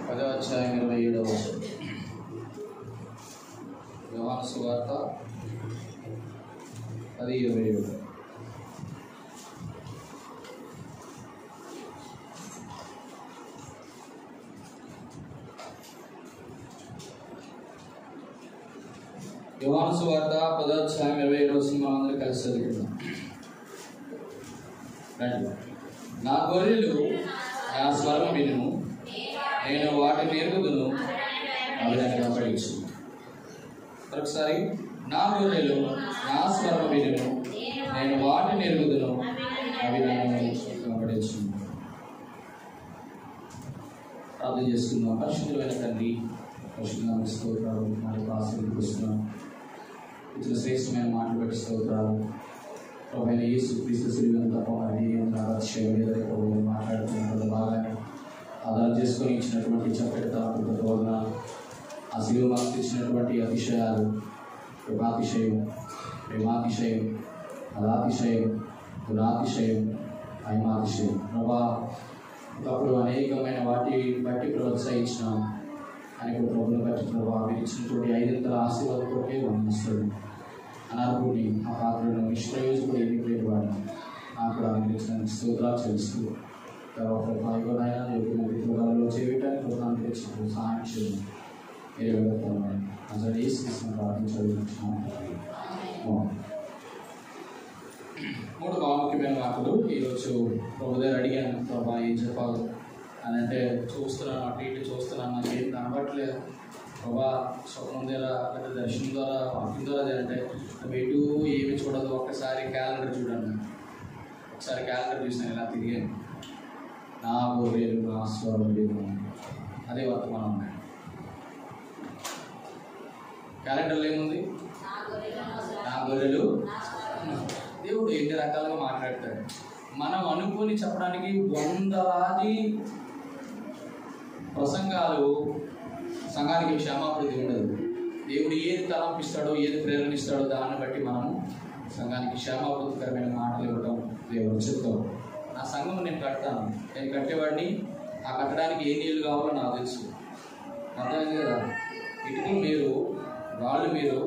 అధ్యాయం 27వ వచనం. యోహాను సువార్త 10:27. యోహాను సువార్త 10:27 మనం అందరూ కలిసి చదువుకుందాం. నా గొర్రెలు నా స్వరం వినును, నేను వాటిని ఎరుగుదును, అవి నన్ను వెంబడించు. ఒకసారి, నా గొర్రెలు నా స్వరం వినును, నేను వాటిని ఎరుగుదును, అవి నన్ను వెంబడించు. ప్రార్థన చేసుకుందాం. పరిశుద్ధమైన తండ్రి, పరిశుద్ధమైన స్తోత్రాలు, మరి ఆశీర్వదిస్తున్నాం. ఇతర శ్రేష్టమైన మాటలు బట్టి స్తోత్రాలు. ప్రభువైన యేసు క్రీస్తు శరీరం తప్ప మాట్లాడుతున్న బాగానే ఆధారం చేసుకొని ఇచ్చినటువంటి చక్కటి తలంపుల బోధన, ఆ శిలువ మాకు ఇచ్చినటువంటి అతిశయాలు, కృపాతిశయం, ప్రేమాతిశయం, అదాతిశయం, గుణాతిశయం, మహిమాతిశయం. ప్రభా, ఒకప్పుడు అనేకమైన వాటి బట్టి ప్రోత్సహించిన అనేక ప్రభుత్వం బట్టి ప్రభావ మీరు ఇచ్చినటువంటి 5 ఆశీర్వాదంతోనే వర్ణిస్తాడు. అనార్కుడిని ఆ పాత్రను నిష్ప్రయోజకుడు ఎన్నికలేని వాడిని నాకు కూడా అనిపించిన స్తోత్రాలు చెల్లిస్తూ పాల్గొనైనా విగ్రహాలలో చేయటానికి ప్రధానికి వచ్చినప్పుడు సహాయం చేయండి. మీరు వెళ్తాను అసలు వేసుకున్న ప్రార్థించాలి. 3 ప్రాముఖ్యమైన మాటలు ఈరోజు ప్రభు దగ్గర అడిగాను. ప్రభా ఏం చెప్పాలి అని అంటే, చూస్తున్నాను అటు ఇటు చూస్తున్నాను, నాకు ఏం కనబడట్లేదు ప్రభా, స్వప్నం ద్వారా లేదా దర్శనం ద్వారా వాక్యం ద్వారా అంటే ఎటు ఏమి చూడదు. ఒక్కసారి క్యాలెండర్ చూడండి. ఒకసారి క్యాలెండర్ చూసినాను, ఇలా తిరిగాను. నా గొర్రెలు నా స్వరం వినును, అదే వర్తమానం. క్యాలెండర్లో ఏముంది? నా గొర్రెలు. దేవుడు ఎన్ని రకాలుగా మాట్లాడతాడు. మనం అనుకుని చెప్పడానికి 100 ప్రసంగాలు సంఘానికి క్షమాపృతి ఉండదు. దేవుడు ఏది తలంపిస్తాడో, ఏది ప్రేరణిస్తాడో దాన్ని బట్టి మనము సంఘానికి క్షమాపృతికరమైన మాటలు ఇవ్వడం దేవుడు చెప్తాం. నా సంఘం నేను కడతాను, నేను కట్టేవాడిని. ఆ కట్టడానికి ఏ నీళ్ళు కావాలో నాకు తెలుసు. అర్థమైంది కదా? ఇటుకలు మీరు, రాళ్ళు మీరు,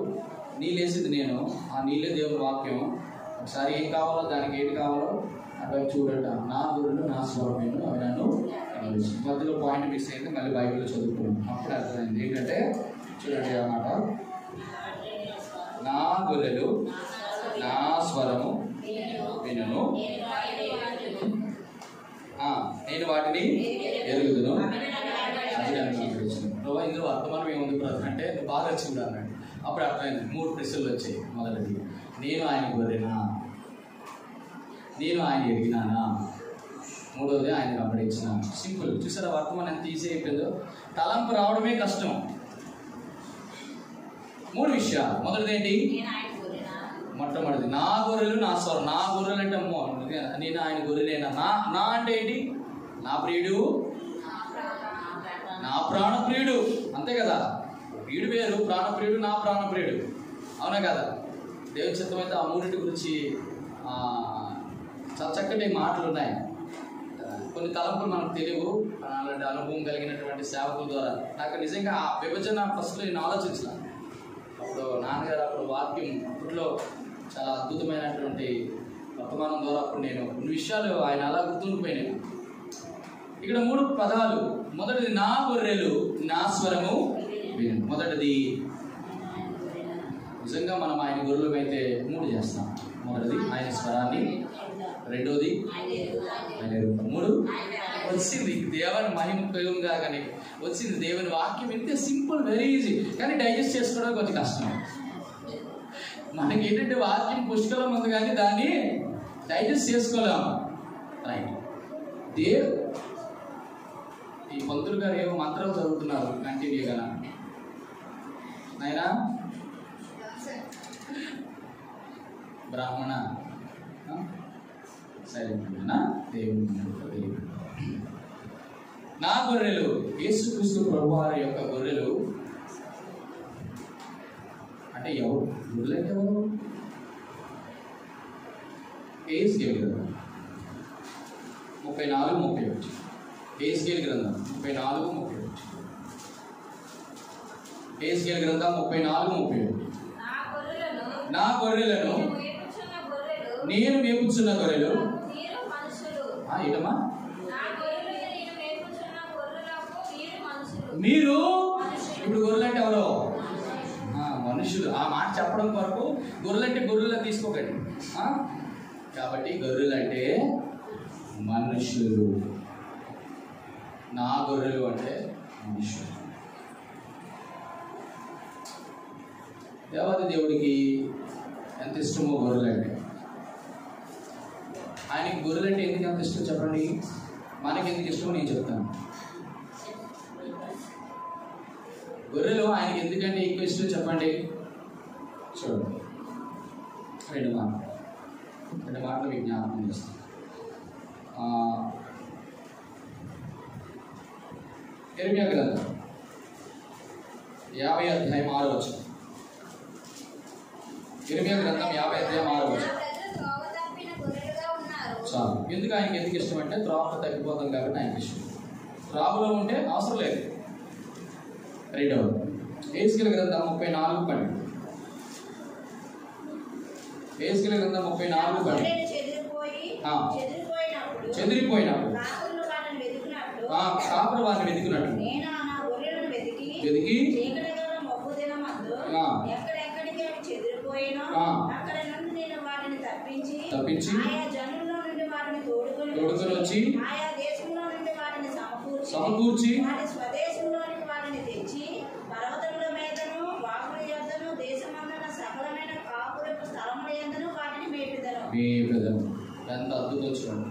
నీళ్ళు వేసేది నేను, ఆ నీళ్ళే దేవుని వాక్యం. ఒకసారి ఏం కావాలో దానికి ఏంటి కావాలో అటువైపు చూడట. నా గొర్రెలు నా స్వరం వినును, అవి నన్ను వెంబడించును. మధ్యలో పాయింట్ మిస్ అయింది, మళ్ళీ బైబిల్లో చదువుకున్నాం. అప్పుడు అర్థమైంది ఏంటంటే, చూడండి అన్నమాట, నా గొర్రెలు నా స్వరము వినును, నేను వాటిని ఎరుగుదును, అది నన్ను వెంబడించును. ప్రభా, ఇందులో వర్తమానం ఏముంది బ్రదర్ అంటే, నువ్వు బాగా వచ్చింది అన్నాడు. అప్పుడు అర్థమైంది. 3 ప్రశ్నలు వచ్చాయి. మొదటిది, నేను ఆయన గొర్రెనా, నేను ఆయన ఎరిగినానా, మూడవది ఆయన వెంబడించిన. సింపుల్. చూసారా వర్తమానం ఎంత ఈజీ అయిపోయిందో? తలంపు రావడమే కష్టం. 3 విషయాలు. మొదటిది ఏంటి? మొట్టమొదటిది, నా గొర్రెలు నా స్వరం. నా గొర్రెలు అంటే అమ్మో, నేను ఆయన గొర్రెలేనా. నా అంటే ఏంటి? నా ప్రియుడు, నా ప్రాణప్రియుడు. అంతే కదా? ప్రియుడు వేరు, ప్రాణప్రియుడు, నా ప్రాణప్రియుడు. అవునా కదా? దేవుని చిత్తమైతే ఆ 3 గురించి చాలా చక్కటి మాటలు ఉన్నాయి. కొన్ని తలంపులు మనకు తెలియవు. అలాంటి అనుభవం కలిగినటువంటి సేవకుల ద్వారా నాకు నిజంగా ఆ విభజన ఫస్ట్లో నేను ఆలోచించాను. అప్పుడు నాన్నగారు అప్పుడు వాక్యం అప్పట్లో చాలా అద్భుతమైనటువంటి వర్తమానం ద్వారా అప్పుడు నేను కొన్ని విషయాలు ఆయన అలా గుర్తుండిపోయినాను. ఇక్కడ 3 పదాలు. మొదటిది, నా గొర్రెలు నా స్వరము వినును. మొదటిది, నిజంగా మనం ఆయన గొర్రెలు అయితే 3 చేస్తాం. మొదటిది ఆయన స్వరాన్ని, రెండోది ఆయన ఎరుగుతాం, 3 వచ్చింది దేవుని మహిమ ఉపయోగంగా. కానీ వచ్చింది దేవుని వాక్యం. ఇంతే సింపుల్, వెరీ ఈజీ. కానీ డైజెస్ట్ చేసుకోవడం కొంచెం కష్టం. మనకి ఏంటంటే వాక్యం పుష్కలం ఉంది, కానీ దాన్ని డైజెస్ట్ చేసుకోలేము. రైట్. ఈ పంతులు గారు ఏమో మంత్రాలు చదువుతున్నారు కంటిన్యూగా. నాయనా బ్రాహ్మణ సైలెంట్నా దేవుడు. నా గొర్రెలు, యేసుక్రీస్తు ప్రభువారి యొక్క గొర్రెలు అంటే ఎవరు? గొర్రెలు అంటే ఎవరు? ఏసు దేవుడు. 34-31. యెహెజ్కేలు గ్రంథం 34:37. యెహెజ్కేలు గ్రంథం 34:37. నా గొర్రెలను నేను మేపుచున్న గొర్రెలు ఏటమ్మా మీరు ఇప్పుడు గొర్రెలు అంటే ఎవరో మనుషులు. ఆ మాట చెప్పడం వరకు గొర్రెలు అంటే గొర్రెలు తీసుకోకండి. కాబట్టి గొర్రెలు అంటే మనుషులు, నా గొర్రెలు అంటే మనుషులు. దేవాది దేవుడికి ఎంత ఇష్టమో గొర్రెలు అంటే. ఆయనకి గొర్రెలు అంటే ఎందుకు ఎంత ఇష్టం చెప్పండి, మనకి ఎందుకు ఇష్టమో నేను చెప్తాను. గొర్రెలు ఆయనకి ఎందుకంటే ఎక్కువ ఇష్టం చెప్పండి. చూడండి, రెండు మాటలు మీకు జ్ఞాపకం చేస్తాను. యెరెమీయా గ్రంథం 50:6. యెరెమీయా గ్రంథం 50:6. చాలు. ఎందుకు ఆయనకి ఎందుకు ఇష్టం అంటే త్రావులో తగ్గిపోతాం కాబట్టి ఆయనకి ఇష్టం. త్రావులో ఉంటే అవసరం లేదు. రెండవది యెహెజ్కేలు గ్రంథం 34:12. యెహెజ్కేలు గ్రంథం 34:12. చెదిరిపోయినప్పుడు కాపులు వారిని వెతికినట్టు వెతికి తప్పించి తోడుకొని వచ్చి సమకూర్చి ఎంత అద్భుతం చూడండి.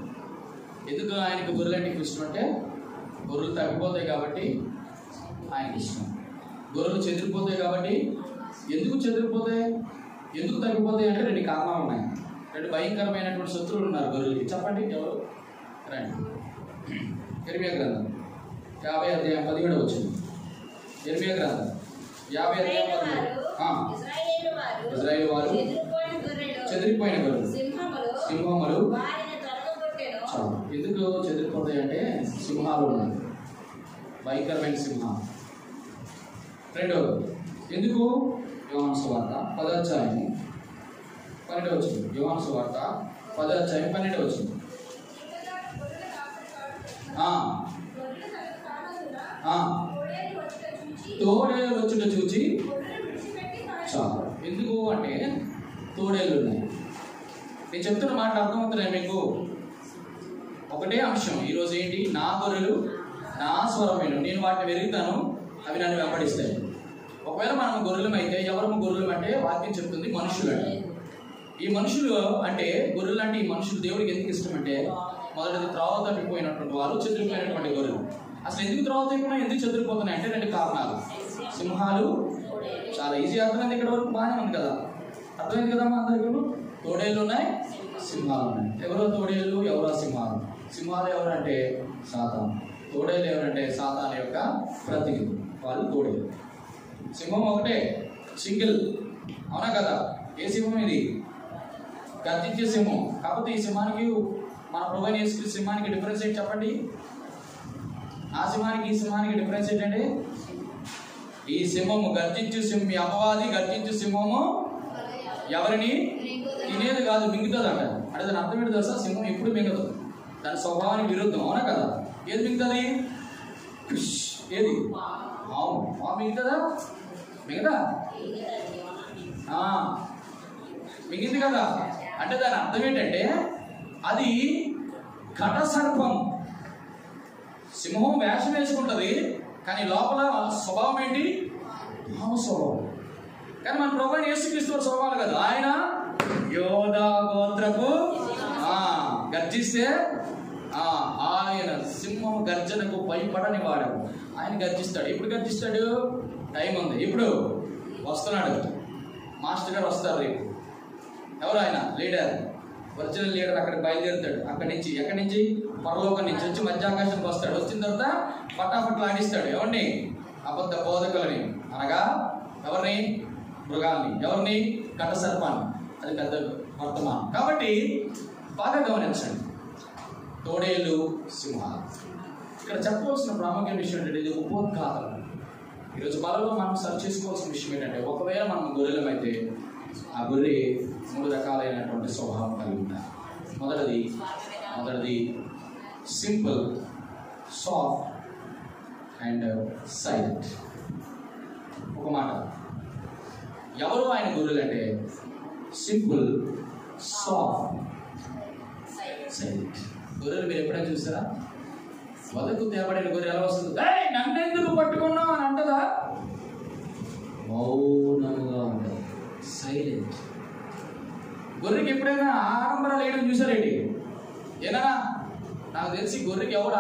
ఎందుకు ఆయనకు గొర్రెలు అంటే ఇష్టం అంటే గొర్రెలు తగ్గిపోతాయి కాబట్టి ఆయనకి ఇష్టం. గొర్రెలు చెదిరిపోతాయి కాబట్టి. ఎందుకు చెదిరిపోతాయి, ఎందుకు తగ్గిపోతాయి అంటే రెండు కారణాలు ఉన్నాయి. రెండు భయంకరమైనటువంటి శత్రువులు ఉన్నారు గొర్రెలకి. చెప్పండి ఎవరు? రండి. యెరెమీయా గ్రంథం 50:17. యెరెమీయా గ్రంథం 50:17. ఇశ్రాయేలు వారు చెదిరిపోయిన గొర్రెలు, సింహములు. ఎందుకు చెదిరిపోతాయి అంటే సింహాలు ఉన్నాయి, భయంకరమైన సింహాలు. రెండవది ఎందుకు? యోహాను సువార్త 10:12. యోహాను సువార్త 10:12. తోడేలు వచ్చుట చూచి చాలు. ఎందుకు అంటే తోడేళ్ళు ఉన్నాయి. నేను చెప్తున్న మాట అర్థమవుతున్నాయి మీకు? ఒకటే అంశం ఈరోజు ఏంటి? నా గొర్రెలు నా స్వరమైన నేను వాటిని వెరుగుతాను, అవి నన్ను వెంబడిస్తాయి. ఒకవేళ మనం గొర్రెలం అయితే ఎవరము గొర్రెలం అంటే వాక్యం చెప్తుంది మనుషులు అంటే. ఈ మనుషులు అంటే గొర్రెలు అంటే ఈ మనుషులు దేవుడికి ఎందుకు ఇష్టం అంటే మొదటిది త్రావ తప్పిపోయినటువంటి వాళ్ళు, చెదిరిపోయినటువంటి గొర్రెలు. అసలు ఎందుకు త్రావ తప్పిపోయినా ఎందుకు చెదిరిపోతున్నాయి అంటే రెండు కారణాలు. సింహాలు. చాలా ఈజీ అర్థమైంది, ఇక్కడ వరకు బాగానే ఉంది కదా, అర్థమైంది కదమ్మా అందరికీ. తోడేళ్ళు ఉన్నాయి, సింహాలు ఉన్నాయి. ఎవరో తోడేళ్ళు, ఎవరో సింహాలు. సింహాలు ఎవరంటే సాతాను, తోడేళ్ళు ఎవరంటే సాతాను యొక్క ప్రతినిధులు, వాళ్ళు తోడేళ్ళు. సింహం ఒకటే, సింగిల్, అవునా కదా? ఏ సింహం ఇది? గర్జించే సింహం. కాకపోతే ఈ సింహానికి మన ప్రభువైన యేసుక్రీస్తు సింహానికి డిఫరెన్స్ ఏంటి చెప్పండి? ఆ సింహానికి ఈ సింహానికి డిఫరెన్స్ ఏంటంటే ఈ సింహము గర్జించు సింహం, అపవాది గర్జించు సింహము ఎవరిని తినేది కాదు, మింగుతుంది అంట. అంటే దాని అర్థం ఏంటి తెలుసా? సింహం ఎప్పుడు మింగదు, దాని స్వభావానికి విరుద్ధం, అవునా కదా? ఏది మింగుతుంది? ఏది? అవును, మింగుతుందా? మిగతా మిగింది కదా. అంటే దాని అర్థం ఏంటంటే అది ఘట సర్పం. సింహం వేషం వేసుకుంటుంది కానీ లోపల స్వభావం ఏంటి? భావ స్వభావం. కానీ మన ప్రభువైన యేసుక్రీస్తు స్వభావం కదా. ఆయన యోధా గోత్రపు గర్జిస్తే ఆయన సింహం గర్జనకు భయపడని వాడు. ఆయన గర్జిస్తాడు. ఎప్పుడు గర్జిస్తాడు? టైం ఉంది. ఇప్పుడు వస్తున్నాడు, మాస్టర్ గారు వస్తారు రేపు. ఎవరు ఆయన? Leader, original leader. అక్కడికి బయలుదేరుతాడు. అక్కడి నుంచి ఎక్కడి నుంచి? పరలోకం నుంచి వచ్చి మధ్యాకాశానికి వస్తాడు. వచ్చిన తర్వాత పటాపట్లు ఆడిస్తాడు. ఎవరిని? అబద్ధ బోధకులని, అనగా ఎవరిని? మృగాల్ని. ఎవరిని? ఘట సర్పాన్ని. అది పెద్ద వర్తమానం. కాబట్టి బాగా గమనించండి, తోడేళ్ళు సింహాలు. ఇక్కడ చెప్పవలసిన ప్రాముఖ్యమైన విషయం ఏంటంటే ఇది ఉపోద్ఘాతం. ఈరోజు మనలో మనం సర్చ్ చేసుకోవాల్సిన విషయం ఏంటంటే, ఒకవేళ మనం గొర్రెలమైతే ఆ గొర్రె 3 రకాలైనటువంటి స్వభావం కలిగి ఉంటాయి. మొదటిది సింపుల్, సాఫ్ట్ అండ్ సైలెంట్. ఒక మాట, ఎవరు ఆయన గొర్రెలు అంటే సింపుల్, సాఫ్ట్, సైలెంట్. గొర్రెలు మీరు ఎప్పుడైనా చూస్తారా? వదకు తేబడిన గొర్రె ఎలా వస్తుంది? నన్నెందుకు పట్టుకున్నావు అని అంటదా? మౌనంగా ఉంటుంది, సైలెంట్. గొర్రెకి ఎప్పుడైనా ఆడంబరాలు వేయడం చూసారేంటి? ఏనా నాకు తెలిసి గొర్రెకి ఎవరు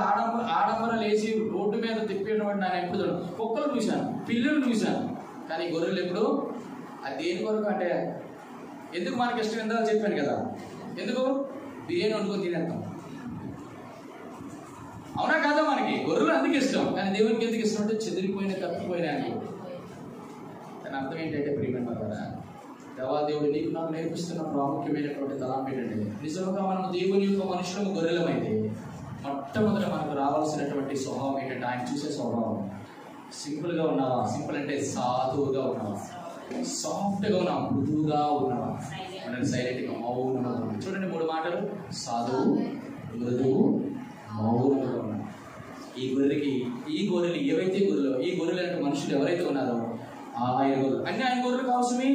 ఆడంబరాలు వేసి రోడ్డు మీద తిప్పేటువంటి నేను ఎప్పుడు చూడను. కుక్కలు చూశాను, పిల్లులు చూశాను, కానీ గొర్రెలు ఎప్పుడు అది దేని కొరకు అంటే, ఎందుకు మనకి ఇష్టం ఎంతో చెప్పాను కదా, ఎందుకు బిర్యానీ వండుకొని తినేస్తాం, అవునా కాదా? మనకి గొర్రెలు అందుకు ఇష్టం, కానీ దేవునికి ఎందుకు ఇష్టం అంటే చెదిరిపోయిన తప్పిపోయినా అని. కానీ అర్థం ఏంటంటే ప్రియమైన కదా, దేవాదేవుడు నీకు నాకు నేర్పిస్తున్న ప్రాముఖ్యమైనటువంటి తలం ఏంటంటే, నిజంగా మనం దేవుని యొక్క మనుషులకు గొర్రెలమైతే మొట్టమొదట మనకు రావాల్సినటువంటి స్వభావం ఏంటంటే, ఆయన చూసే స్వభావం. సింపుల్గా ఉన్నావా? సింపుల్ అంటే సాధువుగా ఉన్నావా? సాఫ్ట్గా ఉన్నావా? మృదువుగా ఉన్నావా? అంటే సైలెంట్గా మౌనంగా ఉన్నావా? చూడండి 3 మాటలు: సాధువు, మృదువు, మౌనంగా ఉన్నాడు. ఈ గొర్రెలు ఏవైతే గొర్రెలు, ఈ గొర్రెలు అంటే మనుషులు ఎవరైతే ఉన్నారో ఆయన గొర్రెలు అన్ని ఆయన గొర్రెలు కావసమే.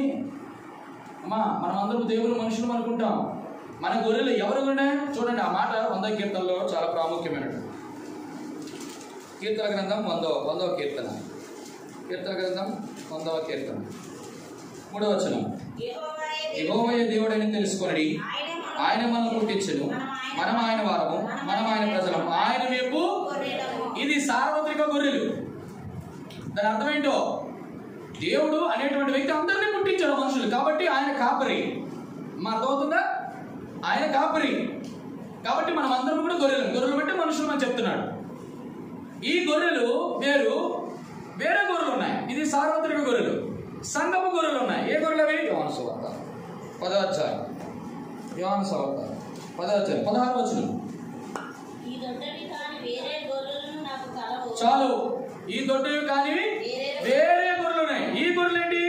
అమ్మా, మనం అందరూ దేవుని మనుషులు అనుకుంటాం, మన గొర్రెలు ఎవరు ఉన్నాయి? చూడండి ఆ మాట 100వ కీర్తనలో చాలా ప్రాముఖ్యమైనటువంటి కీర్తన గ్రంథం 100వ కీర్తన. కీర్తన గ్రంథం 100వ కీర్తన 3వ వచనం: యెహోవాయే దేవుడని తెలుసుకొనుడి, ఆయన మనల్ని పుట్టించెను, మనం ఆయన వారము, మనం ఆయన ప్రజలం, ఆయన వైపు. ఇది సార్వత్రిక గొర్రెలు. దాని అర్థం ఏంటో, దేవుడు అనేటువంటి వ్యక్తి అందరినీ పుట్టించాడు మనుషులు, కాబట్టి ఆయన కాపరి. మా అర్థమవుతుందా? ఆయన కాపరి కాబట్టి మనం అందరం కూడా గొర్రెలు బట్టి మనుషులు అని చెప్తున్నాడు. ఈ గొర్రెలు వేరే గొర్రెలు ఉన్నాయి. ఇది సార్వత్రిక గొర్రెలు. సంగపు గొర్రెలు ఉన్నాయి. ఏ గొర్రెలు అవి? యోహాను సువార్త 10వ అధ్యాయం, యోహాను సువార్త 10వ అధ్యాయం 16వ వచనం. చాలు, ఈ దొడ్డవి కానీ వేరే గొర్రెలు ఉన్నాయి. ఈ గొర్రెలు ఏంటి?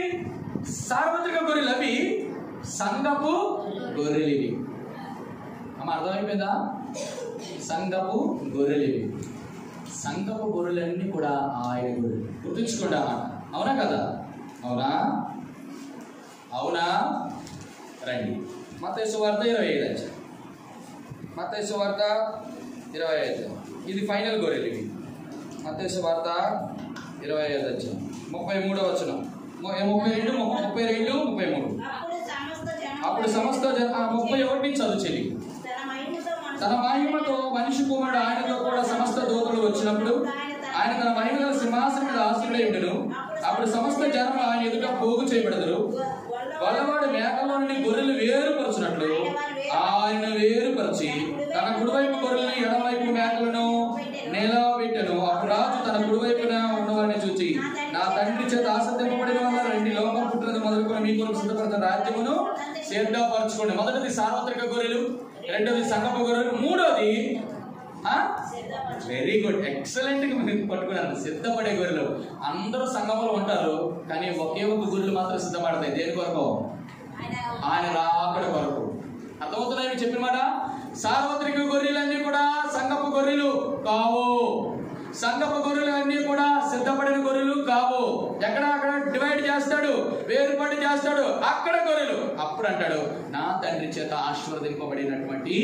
సార్వత్రిక గొర్రెలు. అవి సంగపు గొర్రెలు. ఇవి అమ్మ అర్థమైపోయిందా? సంగపు గొర్రెలు ఇవి. సంగపు గొర్రెలన్నీ కూడా ఆయన గొర్రెలు. గుర్తుంచుకోండి అన్నమాట. అవునా కదా? అవునా? రండి మత్తయి సువార్త 25. మత్తయి సువార్త 25. ఇది ఫైనల్ గొర్రెలు. ఇవి మత్తయి సువార్త 25 33వ వచనం, 32, 33. అప్పుడు సమస్త 31 నుంచి చదువుచేది. తన మహిమతో మనిషి కుమారుడు ఆయనతో కూడా సమస్త దూతలు వచ్చినప్పుడు ఆయన తన మహిమల సింహాసనం మీద ఆసీనుడై ఉండును. అప్పుడు సమస్త జనం ఆయన ఎదుట పోగు చేయబడదురు. గొల్లవాడు మేకల్లో నుండి గొర్రెలు వేరుపరచినట్లు ఆయన వేరుపరిచి తన కుడివైపు గొర్రెలను ఎడమవైపు మేకలను నిలబెట్టెను. అప్పుడు రాజు తన కుడివైపున ఉన్నవారిని చూచి, నా తండ్రి చేత ఆసక్తింపబడిన వల్ల రండి, లోకం పుట్టినది మొదలుకొని మీ కొరకు సిద్ధపడుతున్న రాజ్యమును సిద్ధపరచుకోండి. మొదటిది సార్వత్రిక గొర్రెలు, రెండోది సంగపు గొర్రెలు, మూడోది వెరీ గుడ్, ఎక్సలెంట్ గా మీరు పట్టుకున్నారు, సిద్ధపడే గొర్రెలు. అందరూ సంగములు ఉంటారు, కానీ ఒకే ఒక గొర్రెలు మాత్రం సిద్ధపడతాయి. దేని కొరకు? ఆయన రాకడ కొరకు. అర్థమవుతున్నాయి చెప్పిన మాట? సార్వత్రిక గొర్రెలన్నీ కూడా సంగపు గొర్రెలు కావు. సంగపు గొర్రెలు అన్నీ కూడా సిద్ధపడిన గొర్రెలు కావు. ఎక్కడ అక్కడ డివైడ్ చేస్తాడు, వేరుపాటు చేస్తాడు. అక్కడ గొర్రెలు. అప్పుడు అంటాడు, నా తండ్రి చేత ఆశీర్వదింపబడినటువంటి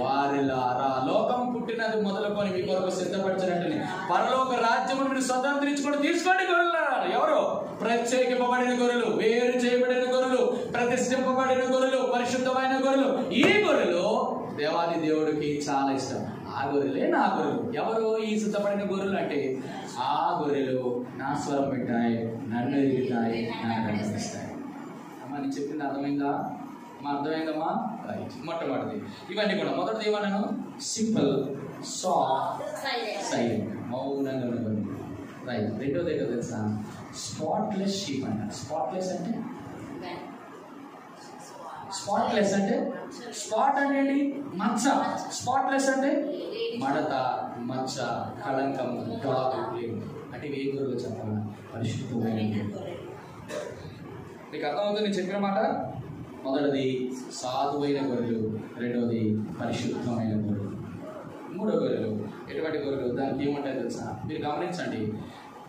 వారిలారా, లోకం పుట్టినది మొదలుకొని మీ కొరకు సిద్ధపరచినట్టు పరలోక రాజ్యమును మీరు స్వతంత్రించుకొని తీసుకోండి గొర్రెలారా. ఎవరు? ప్రత్యేకింపబడిన గొర్రెలు, వేరు చేయబడిన గొర్రెలు, ప్రతిష్ఠింపబడిన గొర్రెలు, పరిశుద్ధమైన గొర్రెలు. ఈ గొర్రెలు దేవాది దేవుడికి చాలా ఇష్టం. ఆ గొర్రెలే నా గొర్రెలు. ఎవరు ఈ సిద్ధపడిన గొర్రెలు అంటే, ఆ గొర్రెలు నా స్వరం పెట్టాయి, నన్ను ఎదుగుతాయి, నన్ను అనుసరిస్తాయి. అమ్మా నేను చెప్పింది అర్థమైందా? అర్థమైందమ్మా? రైట్. మొట్టమొదటిది ఇవన్నీ కూడా. మొదటిది ఏమన్నాను? సింపుల్, సాఫ్ట్, సైలెంట్, మౌనంగా ఉన్నది. రైట్. రెండోది ఏంటో తెలుసా? స్పాట్లెస్ షీప్ అంట. స్పాట్లెస్ అంటే స్పాట్ అంటే మచ్చ. స్పాట్లెస్ అంటే మడత మచ్చ, కళంకం, డాగు లేవు. అంటే ఏ గొర్రెలు చెప్పాలి? పరిశుద్ధమైన గొర్రెలు. మీకు అర్థమవుతుంది నేను చెప్పిన మాట? మొదటిది సాధువైన గొర్రెలు, రెండవది పరిశుద్ధమైన గొర్రెలు. మూడో గొర్రెలు ఎటువంటి గొర్రెలు? దానికి ఏమంటాయో తెలుసా? మీరు గమనించండి,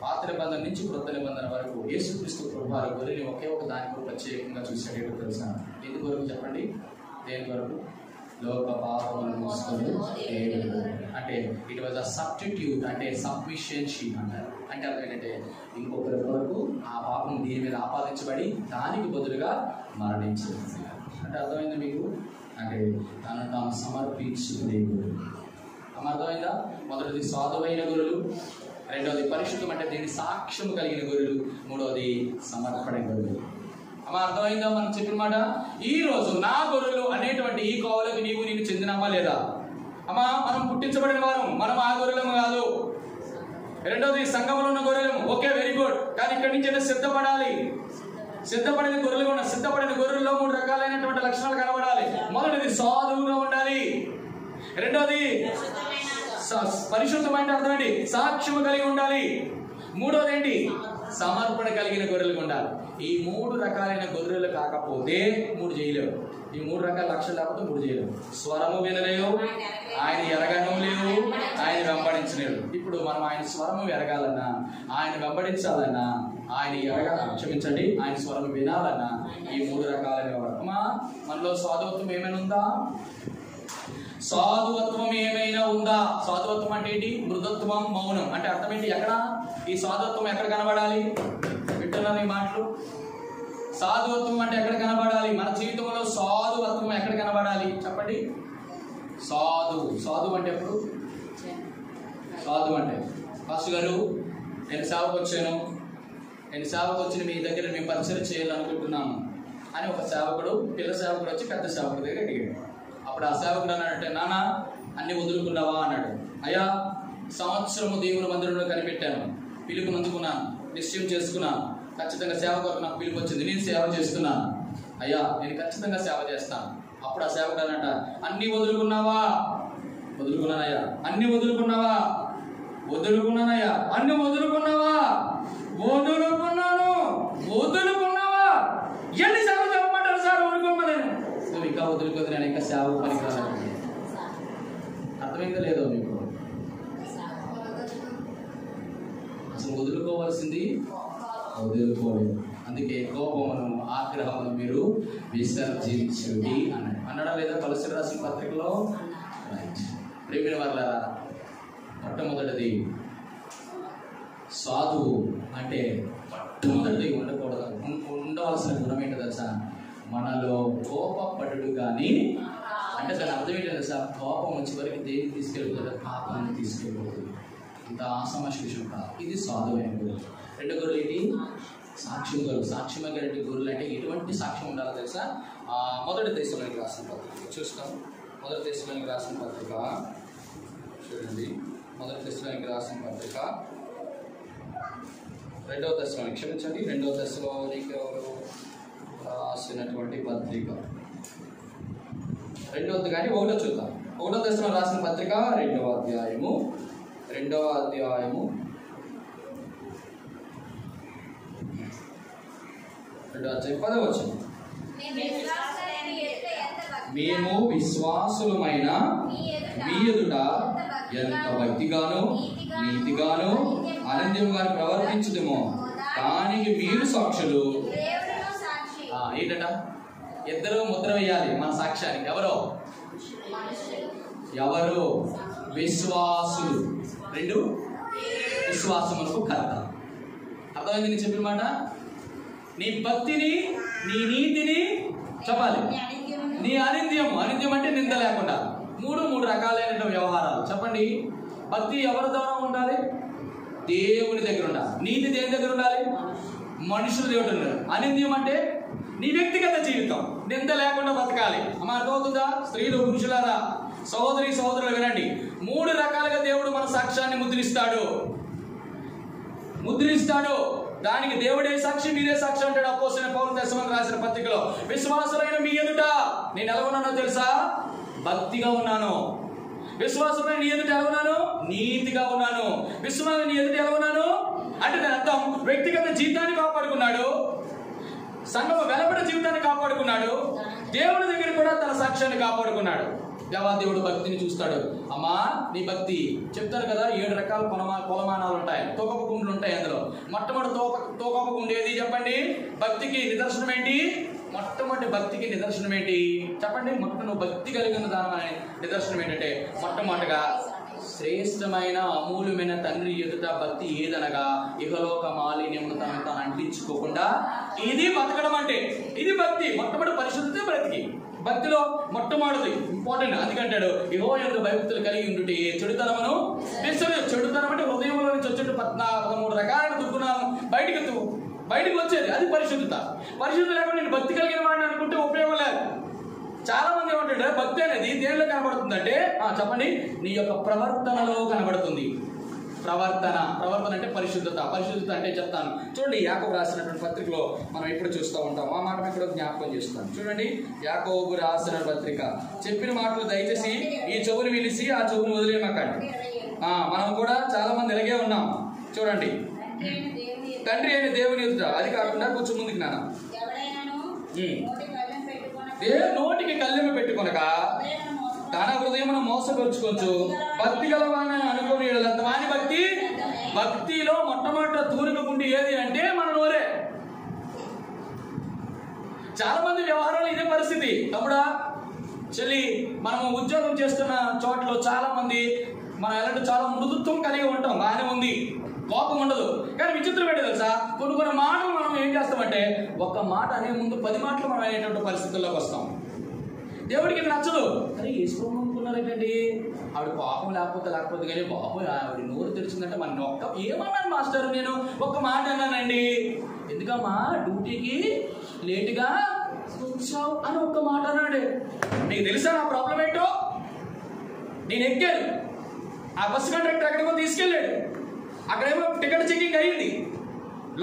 పాత నిబంధన నుంచి క్రొత్త నిబంధన వరకు యేసుక్రీస్తు ప్రభువారు గొర్రెని ఒకే ఒక దాని కొరకు ప్రత్యేకంగా చూసేటట్టు తెలుసా? ఎందుకు వరకు చెప్పండి? దేని వరకు? లోక పాపములను మోసుకొని అంటే ఇట్ వాజ్ అ సబ్స్టిట్యూట్, అంటే సబ్మిషన్షీ అంటారు. అంటే అర్థం ఏంటంటే ఇంకొకరి కొరకు ఆ పాపం దీని మీద ఆపాదించబడి దానికి బదులుగా మరణించింది. అంటే అర్థమైందా మీకు? అంటే తను తాను సమర్పించుకునే గొర్రెలు. అర్థమైందా? మొదటిది సాధువైన గొర్రెలు, రెండవది పరిశుద్ధం అంటే దీని సాక్ష్యం కలిగిన గొర్రెలు, మూడవది సమర్పణ గొర్రెలు. అర్థమైందా మనం చెప్పిన మాట? ఈ రోజు నా గొర్రెలు అనేటువంటి ఈ కోవలకు నీకు చెందినవా లేదా? మనం పుట్టించబడిన వారం, మనం ఆ గొర్రెలము కాదు. రెండవది సంఘంలో ఉన్న గొర్రెలము, ఓకే వెరీ గుడ్, కానీ ఇక్కడి నుంచి సిద్ధపడాలి. సిద్ధపడిన గొర్రెలు ఉన్న సిద్ధపడిన గొర్రెల్లో 3 రకాలైనటువంటి లక్షణాలు కనబడాలి. మొదటిది సాధువుగా ఉండాలి, రెండవది పరిశుద్ధమైన అర్థమండి సాక్ష్యము కలిగి ఉండాలి, మూడోది ఏంటి? సమర్పణ కలిగిన గొర్రెలుగా ఉండాలి. ఈ 3 రకాలైన గొర్రెలు కాకపోతే 3 చేయలేవు. ఈ 3 రకాల లక్షలు లేకపోతే 3 చేయలేవు. స్వరము వినలేవు, ఆయన ఎరగను లేవు, ఆయన వెంబడించలేవు. ఇప్పుడు మనం ఆయన స్వరము ఎరగాలన్నా, ఆయన వెంబడించాలన్నా, క్షమించండి ఆయన స్వరము వినాలన్నా ఈ 3 రకాలైన మనలో సాధుత్వం ఏమైనా ఉందా? సాధువత్వం ఏమైనా ఉందా? సాధువత్వం అంటే ఏంటి? మృదుత్వం, మౌనం. అంటే అర్థం ఏంటి? ఎక్కడ ఈ సాధుత్వం ఎక్కడ కనబడాలి? వింటున్నాను ఈ మాటలు. సాధువత్వం అంటే ఎక్కడ కనబడాలి? మన జీవితంలో సాధువత్వం ఎక్కడ కనబడాలి చెప్పండి? సాధు అంటే ఎప్పుడు? సాధు అంటే పాస్టర్ గారు నేను సేవకు వచ్చాను, నేను సేవకు వచ్చిన మీ దగ్గర మేము పరిచయం చేయాలనుకుంటున్నాను అని ఒక సేవకుడు, పిల్ల సేవకుడు వచ్చి పెద్ద సేవకుడి దగ్గర అడిగాడు. అప్పుడు ఆ సేవకుడు అన్నాడంటే, నాన్న అన్ని వదులుకున్నావా అన్నాడు. అయ్యా సంవత్సరము దేవుని మందిరంలో కనిపెట్టాను, పిలుపుని అందుకున్నాను, నిశ్చయం చేసుకున్నాను, ఖచ్చితంగా సేవ కొరకు నాకు పిలుపు వచ్చింది, నేను సేవ చేస్తున్నాను అయ్యా, నేను ఖచ్చితంగా సేవ చేస్తాను. అప్పుడు ఆ సేవకుడు అన్నట, అన్ని వదులుకున్నావా? వదులుకున్నానయ్యా. అన్ని వదులుకున్నావా? వదులుకున్నానయ్యా. అన్ని వదులుకున్నావా? వదులుకున్నాను. వదులుకున్నావా? ఎన్నిసార్లు చెప్పమంటారు సార్? వదులుకోమని. నువ్వు ఇంకా వదులుకోదు, నేను ఇంకా సేవ పనికిరాను. అర్థమైందో లేదో మీకు? అసలు వదులుకోవాల్సింది వదులుకోలేదు. అందుకే కోపమును ఆగ్రహమును మీరు విసర్జించుడి అన్నాడా లేదా? కొలస్సీయులకు రాసిన పత్రికలో. ప్రేమిన వాళ్ళారా, మొట్టమొదటిది సాధువు అంటే మొట్టమొదటిది ఉండవలసిన గుణం ఏంటో తెలుసా? మనలో కోపపడు కానీ, అంటే దాని అర్థం ఏంటో తెలుసా? కోపం వచ్చే వరకు దేనికి తీసుకెళ్ళిపోతుంది? పాపాన్ని తీసుకెళ్ళిపోతుంది. ఇంత ఆసమాష విషయం కాదు. ఇది సాధువైన గొర్రెలు. 2 గొర్రెలు ఏంటి? సాక్ష్యం గొర్రెలు. సాక్ష్యమైన గొర్రెలు అంటే ఎటువంటి సాక్ష్యం ఉండాలో తెలుసా? మొదటి దశలోనికి రాసిన పత్రిక చూస్తాం. మొదటి దశలోనికి రాసిన పత్రిక చూడండి. మొదటి దశలోనికి రాసిన పత్రిక 2వ దశలోనికి, క్షమించండి 2వ దశలోనికి రాసినటువంటి పత్రిక 2వది కానీ 1వ చూద్దాం. 1వ దశలో రాసిన పత్రిక 2వ అధ్యాయము 2వ అధ్యాయము 10వ వచనం. మేము విశ్వాసులమైన మీ ఎదుట ఎంత భక్తిగాను నీతిగాను ఆనందముగాను ప్రవర్తించుదేమో దానికి మీరు సాక్షులు. ఏంటట? 2 ముద్ర వేయాలి మన సాక్ష్యానికి. ఎవరు? విశ్వాసులు. 2 విశ్వాసమునకు కర్త. అర్థమైంది నేను చెప్పిన మాట? నీ భక్తిని, నీ నీతిని చెప్పాలి. నీ అనింద్యం అంటే నింద లేకుండా. 3 రకాలైన వ్యవహారాలు చెప్పండి. భక్తి ఎవరి ద్వారా ఉండాలి? దేవుని దగ్గర ఉండాలి. నీతి దేని దగ్గర ఉండాలి? మనుషుల దగ్గర ఉండాలి. అనింద్యం అంటే నీ వ్యక్తిగత జీవితం, నింద లేకుండా బతకాలి. అర్థమవుతుందా? స్త్రీలు పురుషులారా, సహోదరులు వినండి. 3 రకాలుగా దేవుడు మన సాక్ష్యాన్ని ముద్రిస్తాడు. దానికి దేవుడే సాక్షి, మీరే సాక్షి అంటాడు అపోస్తలుడైన పౌలు దశలోనికి రాసిన పత్రికలో. విశ్వాసులైన మీ ఎదుట నేను ఎలా ఉన్నానో తెలుసా? భక్తిగా ఉన్నాను. విశ్వాసులైన నీ ఎదుట ఎలా ఉన్నాను? నీతిగా ఉన్నాను. విశ్వాసం నీ ఎదుట ఎలా ఉన్నాను అంటే దాని అర్థం వ్యక్తిగత జీవితాన్ని కాపాడుకున్నాడు, సంఘము వెలబడి జీవితాన్ని కాపాడుకున్నాడు, దేవుడి దగ్గర కూడా తన సాక్ష్యాన్ని కాపాడుకున్నాడు. దేవాదేవుడు భక్తిని చూస్తాడు. అమ్మా నీ భక్తి చెప్తారు కదా, 7 రకాల కొలమానాలు ఉంటాయి, తోకపు గుండ్లు ఉంటాయి. అందులో మొట్టమొదటి తోకపు గుండు ఏది చెప్పండి? భక్తికి నిదర్శనం ఏంటి? మొట్టమొదటి భక్తికి నిదర్శనం ఏంటి చెప్పండి? నువ్వు భక్తి కలిగిన దాని నిదర్శనం ఏంటంటే మొట్టమొదటిగా శ్రేష్టమైన అమూల్యమైన తండ్రి ఎదుట భక్తి ఏదనగా ఇహలోక మాలిన్యమును తనను తాను అంటించుకోకుండా ఇది బతకడం అంటే ఇది భక్తి. మొట్టమొదటి పరిశుద్ధతే బ్రతికి. భక్తిలో మొట్టమొదటిది ఇంపార్టెంట్. అందుకంటాడు యెహోవాయందు భయభక్తులు కలిగి ఉండుటే చెడుతనమును చెడుతనం అంటే హృదయంలో నుంచి వచ్చేట్టు 13 రకాల దుర్గుణాలు బయటకు వచ్చేది, అది పరిశుద్ధత. పరిశుద్ధత లేకుండా నేను భక్తి కలిగిన వాడిని అనుకుంటే ఉపయోగం లేదు. చాలా మంది ఏమంటారు భక్తి అనేది దేనిలో కనబడుతుంది అంటే చెప్పండి, నీ యొక్క ప్రవర్తనలో కనబడుతుంది. ప్రవర్తన అంటే పరిశుద్ధత. పరిశుద్ధత అంటే చెప్తాను చూడండి, యాకోబు రాసినటువంటి పత్రికలో మనం ఎప్పుడు చూస్తూ ఉంటాం. ఆ మాట ఇక్కడ జ్ఞాపకం చేస్తాను చూడండి. యాకోబు రాసిన పత్రిక చెప్పిన మాటలు దయచేసి ఈ చెవుని విలిసి ఆ చెవుని వదిలేయమాకండి. మనం కూడా చాలా మంది ఇలాగే ఉన్నాం. చూడండి, తండ్రి అయిన దేవుని ఎదుట, అది కాకుండా కొంచెం ముందుకు నాన్న, నోటికి కళ్ళెమ పెట్టుకొనక తన హృదయమును మోసపరుచుకోవచ్చు, భక్తి గలవాని అనుకుని వాని భక్తిలో మొట్టమొదటి తూరిక గుండి ఏది అంటే మన నోరే. చాలా మంది వ్యవహారాలు ఇదే పరిస్థితి. తమ్ముడా చెల్లి, మనం ఉద్యోగం చేస్తున్న చోట్ల చాలా మంది మనం ఎలాంటి చాలా మృదుత్వం కలిగి ఉంటాం, బాగానే ఉంది, కోపం ఉండదు. కానీ విచిత్రం ఏంటో తెలుసా, కొన్ని మాటలు మనం ఏం చేస్తామంటే ఒక్క మాట అనే ముందు 10 మాటలు మనం అనేటువంటి పరిస్థితుల్లోకి వస్తాం. దేవుడికి ఇది నచ్చదు. అరే వేసుకోమని అనుకున్నారేంటండి, ఆవిడ పాపం లేకపోతే కానీ బాబు ఆవిడ నోరు తెరిచిందంటే మన ఏమన్నాను మాస్టర్, నేను ఒక్క మాట అన్నానండి, ఎందుకమ్మా డ్యూటీకి లేటుగా వచ్చావు అని ఒక్క మాట అన్నాడు. నీకు తెలుసా నా ప్రాబ్లం ఏంటో? నేను ఎక్కాను, ఆ బస్సు కండక్టర్ ఎక్కడికో తీసుకెళ్ళాడు, అక్కడేమో టికెట్ చెకింగ్ అయ్యింది,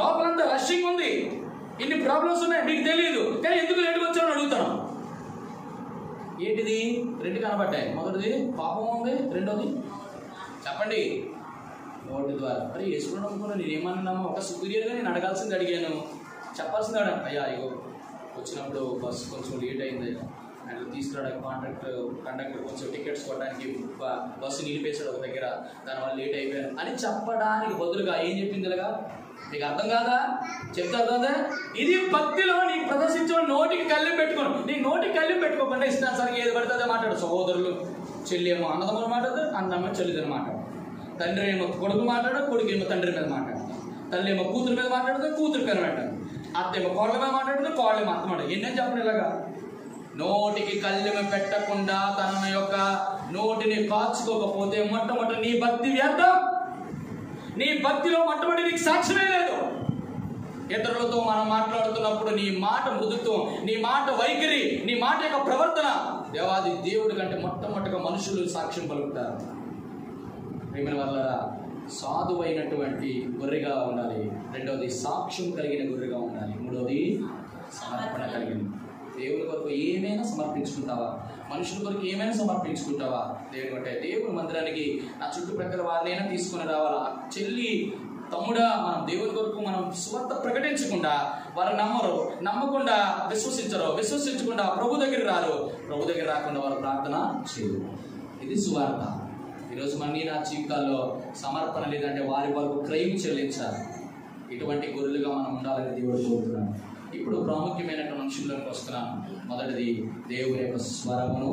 లోపలంతా రషింగ్ ఉంది, ఇన్ని ప్రాబ్లమ్స్ ఉన్నాయి, మీకు తెలియదు, కానీ ఎందుకు లేటుగా వచ్చామని అడుగుతాను. ఏంటిది? 2 కనబడ్డాయి. మొదటిది పాపం ఉంది, రెండోది చెప్పండి నోటి ద్వారా. మరి వేసుకోవడం అనుకున్నా, నేనేమన్నామో ఒక సుపీరియర్గా నేను అడగాల్సింది అడిగాను, చెప్పాల్సింది అడగ. అయ్యా ఇగో వచ్చినప్పుడు బస్సు కొంచెం లేట్ అయింది, ఆయన తీసుకురావడానికి కండక్టర్ కొంచెం టికెట్స్ కొట్టడానికి బస్సు నిలిపేశాడు ఒక దగ్గర, దానివల్ల లేట్ అయిపోయాను అని చెప్పడానికి బదులుగా ఏం చెప్పింది ఇలాగా? నీకు అర్థం కాదా? చెప్తే అర్థం. ఇది భక్తిలో నీకు ప్రదర్శించే నోటికి కళ్ళెం పెట్టుకోను. నీ నోటికి కళ్ళెం పెట్టుకోకుండా ఇష్టానుసారంగా ఏది పడుతుందో మాట్లాడు. సహోదరులు చెల్లి ఏమో అన్నదమ్ములు మాట్లాడదు, అన్నమ్మ చెల్లిదని మాట్లాడు, తండ్రి ఏమో కొడుకు మాట్లాడు, కొడుకు ఏమో తండ్రి మీద మాట్లాడు, తల్లి ఏమో కూతురు మీద మాట్లాడుతుంది, కూతురు పేరు మాట్లాడు, అత్త ఏమో కోళ్ళ మీద మాట్లాడుతుంది, కోళ్ళేమో అత్త మాట్లాడు. ఎన్నేం చెప్పండి ఇలాగా? నోటికి కళ్ళెమ పెట్టకుండా తన యొక్క నోటిని కాచుకోకపోతే మొట్టమొదటి నీ భక్తి వ్యర్థం. నీ భక్తిలో మొట్టమొదటి నీకు సాక్ష్యమే లేదు. ఇతరులతో మనం మాట్లాడుతున్నప్పుడు నీ మాట మృదుత్వం, నీ మాట వైఖరి, నీ మాట యొక్క ప్రవర్తన దేవాది దేవుడి కంటే మొట్టమొదటిగా మనుషులు సాక్ష్యం పలుకుతారు. ప్రేమ వల్ల సాధువైనటువంటి గొర్రెగా ఉండాలి, రెండవది సాక్ష్యం కలిగిన గొర్రెగా ఉండాలి, మూడవది సమర్పణ కలిగింది. దేవుని కొరకు ఏమైనా సమర్పించుకుంటావా? మనుషుల కొరకు ఏమైనా సమర్పించుకుంటావా? దేవుని అంటే దేవుని మందిరానికి నా చుట్టుప్రక్కల వారినైనా తీసుకుని రావాలా? చెల్లి తమ్ముడా, మనం దేవుని కొరకు మనం సువార్త ప్రకటించకుండా వారు నమ్మకుండా విశ్వసించకుండా ప్రభు దగ్గర రారు, ప్రభు దగ్గర రాకుండా వారు ప్రార్థన చేయరు. ఇది సువార్త. ఈరోజు నా జీవితాల్లో సమర్పణ లేదంటే వారి వరకు క్రయం చెల్లించాలి. ఇటువంటి గొర్రెలుగా మనం ఉండాలని దేవుడు కోరుతున్నాను. ఇప్పుడు ప్రాముఖ్యమైనటువంటి మనుషుల్లోకి వస్తున్నాను. మొదటిది దేవుని యొక్క స్వరమును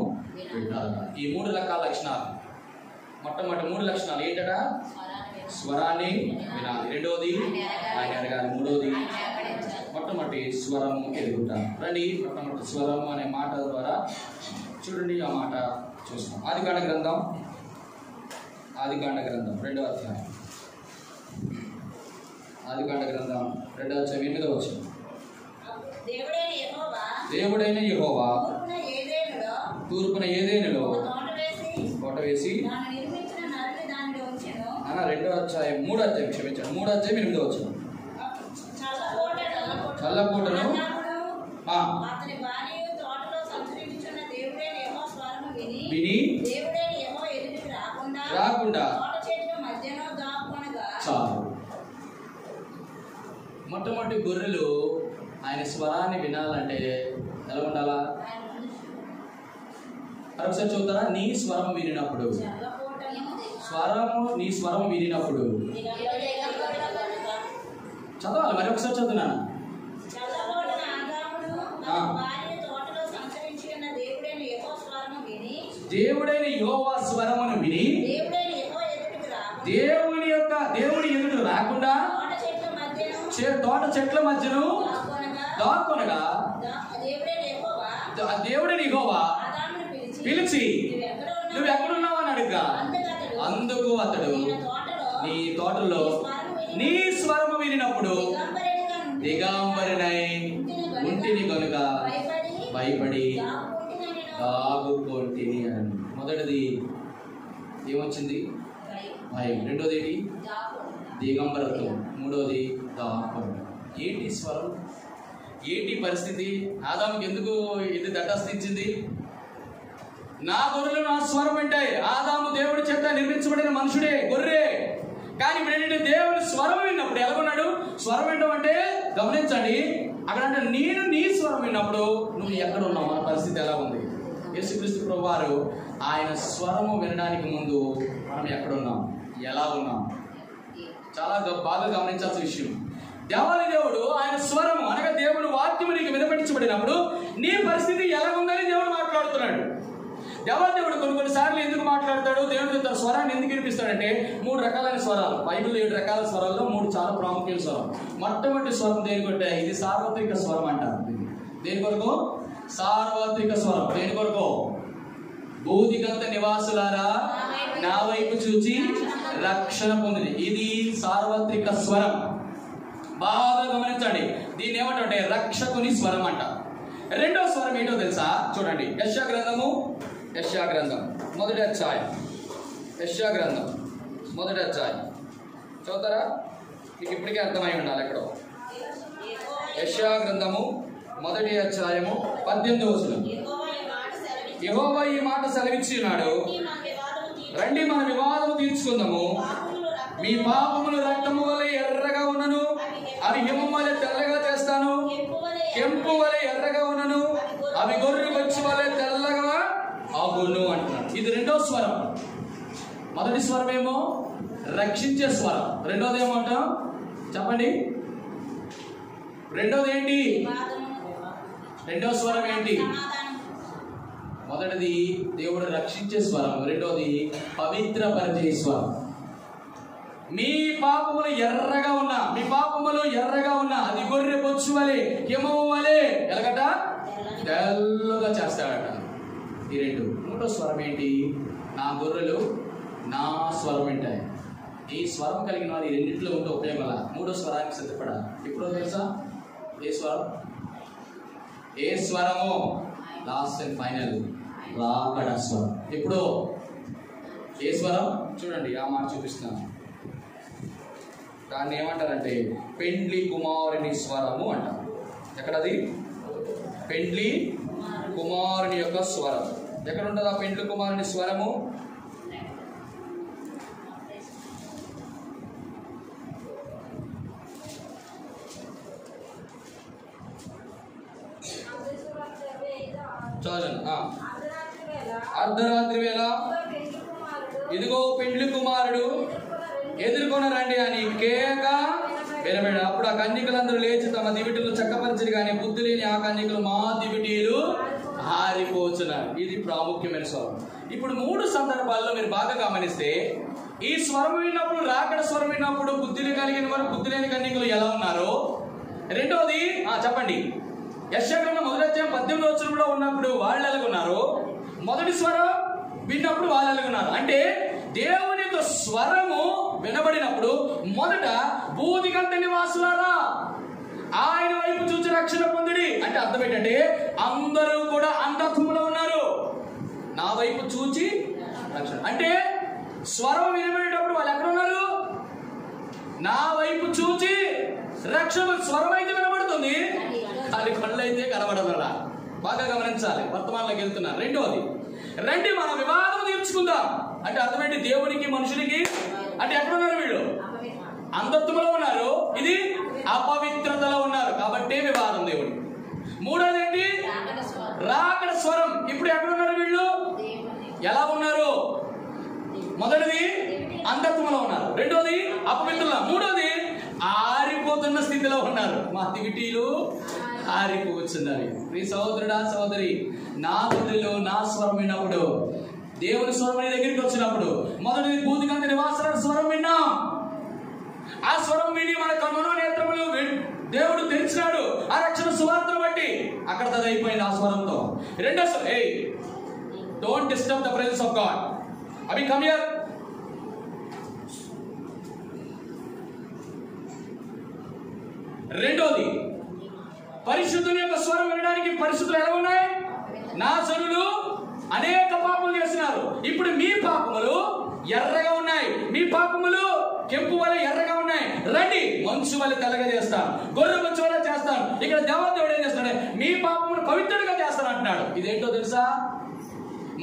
వినాలి. ఈ 3 రకాల లక్షణాలు, మొట్టమొదటి 3 లక్షణాలు ఏంటట? స్వరాన్ని వినాలి, రెండవది ఆయన అడగాలి, మూడవది మొట్టమొదటి స్వరము ఎదుగుతాను. రండి, మొట్టమొదటి స్వరము అనే మాట ద్వారా చూడండి, ఆ మాట చూస్తాం. ఆదికాండ గ్రంథం 2వ అధ్యాయం. ఆదికాండ గ్రంథం 2వ అధ్యాయం 8వ వచనం. దేవుడైన యెహోవా తూర్పున ఏదేనులో కోట వేసి 2వ అధ్యాయం 3వ అధ్యాయం క్షమించాను 3వ అధ్యాయం 8వ వచనం. చల్లకోటను విని రాకుండా మొట్టమొదటి గొర్రెలు ఆయన స్వరాన్ని వినాలంటే ఎలా ఉండాలా? మరొకసారి చూద్దారా? నీ స్వరం వినినప్పుడు, నీ స్వరం వినినప్పుడు చదవాలి. మరి ఒకసారి చదువున్నాను. దేవుడైన యెహోవా స్వరమును విని దేవుడి ఎదుట రాకుండా తోట చెట్ల మధ్యను దాక్కొనగా దేవుడైన యెహోవా పిలిచి నువ్వు ఎక్కడున్నావు అని అడుగుగా, అందుకు అతడు నీ తోటలో నీ స్వరము వినినప్పుడు దిగంబరినై ఉంటిని కనుక భయపడి దాగుకొంటిని అని. మొదటిది ఏమొచ్చింది? భయం. రెండోది ఏంటి? దిగంబరత్వం. మూడోది దాహం. ఏంటి స్వరం? ఏంటి పరిస్థితి? ఆదాముకి ఎందుకు ఇది దట్టస్థించింది? నా గొర్రెలు నా స్వరం వింటాయి. ఆదాము దేవుడి చేత నిర్మించబడిన మనుషుడే, గొర్రె. కానీ ఇప్పుడు ఏంటంటే దేవుని స్వరం విన్నప్పుడు ఎలాగున్నాడు? స్వరం వినడం అంటే గమనించండి, అక్కడ అంటే నేను నీ స్వరం విన్నప్పుడు నువ్వు ఎక్కడ ఉన్నావు? మన పరిస్థితి ఎలా ఉంది? యేసుక్రీస్తు ప్రభువారు ఆయన స్వరము వినడానికి ముందు మనం ఎక్కడున్నాం, ఎలా ఉన్నాం? చాలా బాగా గమనించాల్సిన విషయం. దేవాది దేవుడు ఆయన స్వరము అనగా దేవుడు వాక్యము నీకు వినపడించబడినప్పుడు నీ పరిస్థితి ఎలా ఉందని దేవుడు మాట్లాడుతున్నాడు. దేవాదేవుడు కొన్నిసార్లు ఎందుకు మాట్లాడతాడు? దేవుడు తన స్వరాన్ని ఎందుకు వినిపిస్తాడంటే 3 రకాలైన స్వరాలు. బైబిల్లో 7 రకాల స్వరాల్లో 3 చాలా ప్రాముఖ్యమైన స్వరం. మొట్టమొదటి స్వరం దేనికంటే ఇది సార్వత్రిక స్వరం అంటారు. దేని కొరకు? సార్వత్రిక స్వరం. దేని కొరకు? భూదిగంత నివాసులారా నా వైపు చూచి రక్షణ పొందింది. ఇది సార్వత్రిక స్వరం. బాగా గమనించండి. దీన్ని ఏమంటే రక్షకుని స్వరం అంట. రెండో స్వరం ఏంటో తెలుసా? చూడండి, యెషయా గ్రంథం మొదటి అధ్యాయం. యెషయా గ్రంథం మొదటి అధ్యాయం చదువుతారా? మీకు ఇప్పటికే అర్థమై ఉండాలి ఎక్కడో. యెషయా గ్రంథము మొదటి అధ్యాయము 18వ వచనం. యెహోవా ఈ మాట సెలవిచ్చి ఉన్నాడు, రండి మన వివాదము తీర్చుకుందాము. మీ పాపములు రక్తము వలె ఎర్రగా ఉన్నను, అవి హిమము వలె తెల్లగా చేస్తాను. కెంపు వలె ఎర్రగా ఉన్నను, అవి గొర్రె బొచ్చు వలె తెల్లగా ఆగును అంటున్నాడు. ఇది రెండో స్వరం. మొదటి స్వరం ఏమో రక్షించే స్వరం. రెండోది ఏమంటాం చెప్పండి? రెండోది ఏంటి? రెండో స్వరం ఏంటి? మొదటిది దేవుడు రక్షించే స్వరం, రెండోది పవిత్రపరిచే స్వరం. మీ పాపములు ఎర్రగా ఉన్నా, మీ పాపములు ఎర్రగా ఉన్నా అది గొర్రె బొచ్చు వలె హిమము వలె ఎలాగట తెల్లగా చేస్తాడట. ఈ రెండు. మూడో స్వరం ఏంటి? నా గొర్రెలు నా స్వరం వింటాయి. ఈ స్వరం కలిగిన వారు ఈ రెండింటిలో ఉంటే ఉపయోగం. మూడో స్వరానికి సిద్ధపడాలి. ఎప్పుడో తెలుసా? ఏ స్వరం? ఏ స్వరము? లాస్ట్ అండ్ ఫైనల్ రాకడ స్వరం. ఎప్పుడో ఏ స్వరం? చూడండి, ఆ మాట చూపిస్తున్నాను. దాన్ని ఏమంటారంటే పెండ్లి కుమారుని స్వరము అంటారు. ఎక్కడది? పెండ్లి కుమారుని యొక్క స్వరం. ఎక్కడ ఉంటుంది ఆ పెండ్లి కుమారుని స్వరము? చూడండి, అర్ధరాత్రి వేళ ఇదిగో పెండ్లి కుమారుడు ఎదుర్కొనరండి అని కేక వినబడి, అప్పుడు ఆ కన్యకలందరూ లేచి తమ దివిటీలు చక్కపరిచిరు, కానీ బుద్ధి లేని ఆ కన్యకలు మా దివిటీలు ఆరిపోచున్నారు. ఇది ప్రాముఖ్యమైన స్వరం. ఇప్పుడు 3 సందర్భాల్లో మీరు బాగా గమనిస్తే ఈ స్వరం విన్నప్పుడు, రాకడ స్వరం విన్నప్పుడు బుద్ధిని కలిగిన వారు బుద్ధి లేని కన్యకలు ఎలా ఉన్నారో. రెండోది చెప్పండి, యెషయా గ్రంథం మొదటి అధ్యాయం 18వ వచనంలో ఉన్నప్పుడు వాళ్ళు ఎలాగున్నారు? మొదటి స్వరం విన్నప్పుడు వాళ్ళు ఎలాగున్నారు అంటే దేవుని యొక్క స్వరము వినబడినప్పుడు మొదట భూదిగంత నివాసులారా ఆయన వైపు చూచి రక్షణ పొందిడి అంటే అర్థం ఏంటంటే అందరూ కూడా అంధత్వంలో ఉన్నారు. నా వైపు చూచి రక్షణ అంటే స్వరం వినబడేటప్పుడు వాళ్ళు ఎక్కడ ఉన్నారు? నా వైపు చూచి రక్షణ. స్వరం అయితే వినబడుతుంది, కానీ కళ్ళు అయితే కనబడదు. బాగా గమనించాలి. వర్తమానంలోకి వెళ్తున్నారు. రెండోది, రండి మన వివాదం తీర్చుకుందాం అంటే అర్థమేంటి? దేవునికి మనుషులకి అంటే ఎక్కడున్నారు వీళ్ళు? అంధత్వంలో ఉన్నారు. ఇది అపవిత్రతలో ఉన్నారు కాబట్టి వివాదం దేవుడు. మూడోది ఏంటి? రాకడ స్వరం. ఇప్పుడు ఎక్కడ ఉన్నారు వీళ్ళు? ఎలా ఉన్నారు? మొదటిది అంధత్వంలో ఉన్నారు, రెండోది అపవిత్రలో, మూడోది ఆరిపోతున్న స్థితిలో ఉన్నారు. మా దివిటీలు ఆరిపోవచ్చున్నారు. నీ సహోదరుడా సహోదరి, నా బుద్ధిలో నా స్వరం విన్నప్పుడు, దేవుని స్వరం నీ దగ్గరికి వచ్చినప్పుడు, మొదటిది భూతిగంధ నివాసాల స్వరం విన్నాం. ఆ స్వరం విని మన మనోనేత్రములు దేవుడు తెరిచినాడు ఆ రక్షణ సువార్తను బట్టి. అక్కడ అది అయిపోయింది ఆ స్వరంతో. రెండో స్వరం, ఏ don't disturb the presence of God, అవి కమ్ హియర్. రెండోది పరిశుద్ధుని యొక్క స్వరం వినడానికి పరిశుద్ధులు ఎలా ఉన్నాయి? నా జనులు అనేక పాపములు చేసినారు, ఇప్పుడు మీ పాపములు ఎర్రగా ఉన్నాయి, మీ పాపములు కెంపు వలె ఎర్రగా ఉన్నాయి, రండి మంచు వలె తెల్లగా చేస్తాను, గొర్రె మంచు వలె చేస్తాను. ఇక్కడ దేవదేవుడు ఏం చేస్తాడు? మీ పాపములు పవిత్రుడిగా చేస్తాను అంటున్నాడు. ఇదేంటో తెలుసా?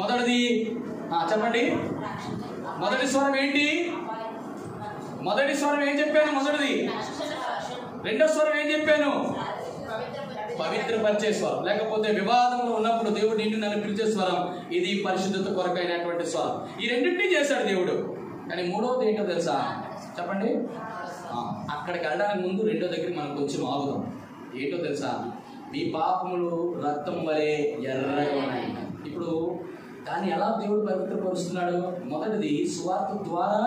మొదటిది చెప్పండి. మొదటి స్వరం ఏంటి? మొదటి స్వరం ఏం చెప్పాను? మొదటిది. రెండో స్వరం ఏం చెప్పాను? పవిత్రపరిచే స్వరం, లేకపోతే వివాదంలో ఉన్నప్పుడు దేవుడు నిన్ను నన్ను పిలిచే స్వరం. ఇది పరిశుద్ధత కొరకైనటువంటి స్వరం. ఈ రెండింటినీ చేశాడు దేవుడు. కానీ మూడవది ఏంటో తెలుసా? చెప్పండి. అక్కడికి వెళ్ళడానికి ముందు రెండో దగ్గరికి మనం కొంచెం ఆగుదాం. ఏంటో తెలుసా? మీ పాపములు రక్తం వలె ఎర్రగా ఉన్నాయి. ఇప్పుడు దాన్ని ఎలా దేవుడు పవిత్రపరుస్తున్నాడు? మొదటిది సువార్త ద్వారా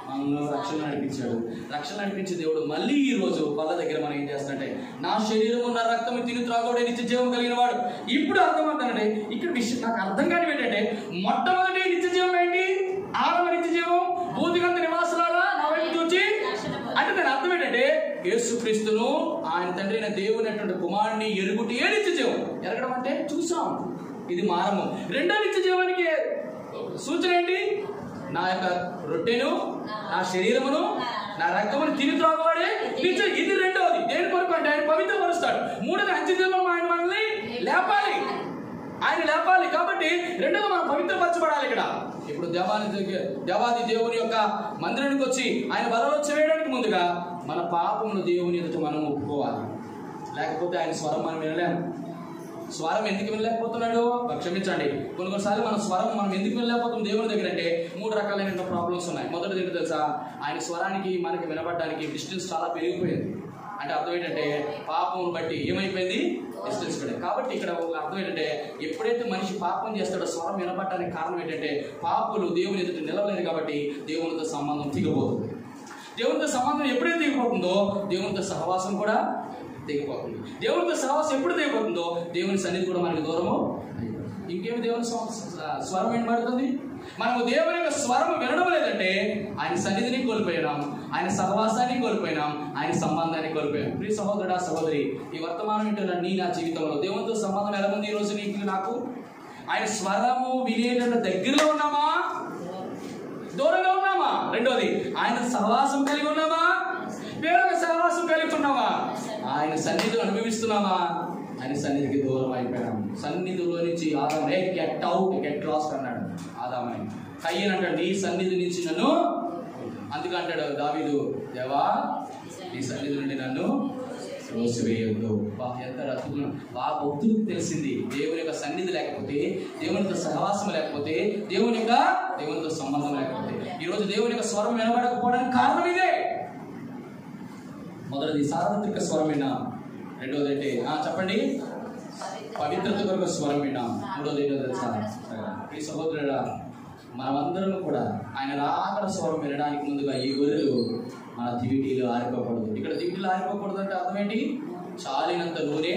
మనల్ని రక్షణ నడిపించాడు. రక్షణ నడిపించే దేవుడు మళ్ళీ ఈ రోజు వాళ్ళ దగ్గర మనం ఏం చేస్తాడంటే, నా శరీరం ఉన్న రక్తం తిని త్రాగోడే నిత్య జీవం కలిగిన వాడు. ఇప్పుడు అర్థమవుతానంటే ఇక్కడ విషయం నాకు అర్థం కాని ఏంటంటే, మొట్టమొదటి నిత్య జీవం ఏంటి? ఆరవ నిత్య జీవం భూతిగంధ నివాసులారా నా వైపు చూచి అంటే దాని అర్థం ఏంటంటే, యేసుక్రీస్తును ఆయన తండ్రి అయిన దేవుని అటువంటి కుమారుడిని ఎరుగుటి ఏ నిత్య జీవం. ఎరగడం అంటే చూసాం, ఇది మారము. రెండో నిత్య జీవానికి సూచన ఏంటి? నా యొక్క రొట్టెను, నా శరీరమును, నా రక్తమును తిని త్రాగవాడే నిత్యం. ఇది రెండవది. దేని కొరకు అంటే ఆయన పవిత్రపరుస్తాడు. మూడోది అంత్యజీవం, ఆయన మనల్ని లేపాలి, ఆయన లేపాలి. కాబట్టి రెండోది మనం పవిత్రపరచబడాలి. ఇక్కడ ఇప్పుడు దేవాది దేవుని యొక్క మందిరానికి వచ్చి ఆయన బలలో చేయడానికి ముందుగా మన పాపమును దేవుని ఎదుట మనం ఒప్పుకోవాలి. లేకపోతే ఆయన స్వరం మనం వినలేము. స్వరం ఎందుకు వినలేకపోతున్నాడు? క్షమించండి, కొన్నిసార్లు మన స్వరం మనం ఎందుకు వినలేకపోతున్నాం దేవుని దగ్గర అంటే 3 రకాలైన ప్రాబ్లమ్స్ ఉన్నాయి. మొదటిది ఏంటో తెలుసా? ఆయన స్వరానికి మనకి వినపడడానికి డిస్టెన్స్ చాలా పెరిగిపోయింది. అంటే అర్థం ఏంటంటే, పాపం బట్టి ఏమైపోయింది? డిస్టెన్స్ పడింది. కాబట్టి ఇక్కడ అర్థం ఏంటంటే, ఎప్పుడైతే మనిషి పాపం చేస్తాడో స్వరం వినపడడానికి కారణం ఏంటంటే, పాపులు దేవుని ఎదుట నిలవలేదు కాబట్టి దేవునితో సంబంధం తెగిపోతుంది. దేవునితో సంబంధం ఎప్పుడైతే తెగిపోతుందో దేవునితో సహవాసం కూడా తెగిపోతుంది. దేవునితో సహవాసం ఎప్పుడు తెగిపోతుందో దేవుని సన్నిధి కూడా మనకి దూరము. ఇంకేమి దేవుని స్వరం వినబడుతుంది? మనము దేవుని యొక్క స్వరం వినడం లేదంటే ఆయన సన్నిధిని కోల్పోయినాం, ఆయన సహవాసాన్ని కోల్పోయినాం, ఆయన సంబంధాన్ని కోల్పోయాం. ప్రియ సహోదరుడా సహోదరి, ఈ వర్తమానం వింటున్న నా జీవితంలో దేవునితో సంబంధం ఎలా ఉంది? ఈరోజు నీకు నాకు ఆయన స్వరము వినేటట్టు దగ్గరలో ఉన్నామా, దూరంగా ఉన్నామా? రెండోది, ఆయన సహవాసం కలిగి ఉన్నామా, వేరొక సహవాసం కలిగి ఉన్నామా? ఆయన సన్నిధిని అనుభవిస్తున్నామా, ఆయన సన్నిధికి దూరం అయిపోయాము. సన్నిధిలో నుంచి ఆదాము గెట్ అవుట్ గెట్ లాస్ట్ అన్నాడు ఆదామని. కయ్యను అంటాడు, నీ సన్నిధి నుంచి నన్ను, అందుకంటాడు దావీదు, దేవా నీ సన్నిధి నుండి నన్ను త్రోసివేయొద్దు. ఎంత అద్భుతం! బాగా భక్తులకు తెలిసింది, దేవుని యొక్క సన్నిధి లేకపోతే, దేవునితో సహవాసం లేకపోతే, దేవునితో సంబంధం లేకపోతే, ఈరోజు దేవుని యొక్క స్వరం వినబడకపోవడానికి కారణం ఇదే. మొదటిది సార్వత్రిక స్వరం విన్నా, రెండోది అంటే చెప్పండి పవిత్రత కొరకు స్వరం విన్నా, మూడోది ఏంటో తెలుసా? ఈ సహోదరుడా, మనమందరం కూడా ఆయన రాకడ స్వరం వినడానికి ముందుగా ఈ గొర్రెలు మన దివిటీలు ఆరిపోకూడదు. ఇక్కడ దివిటీలు ఆరిపోకూడదు అంటే అర్థం ఏంటి? చాలినంత నూనె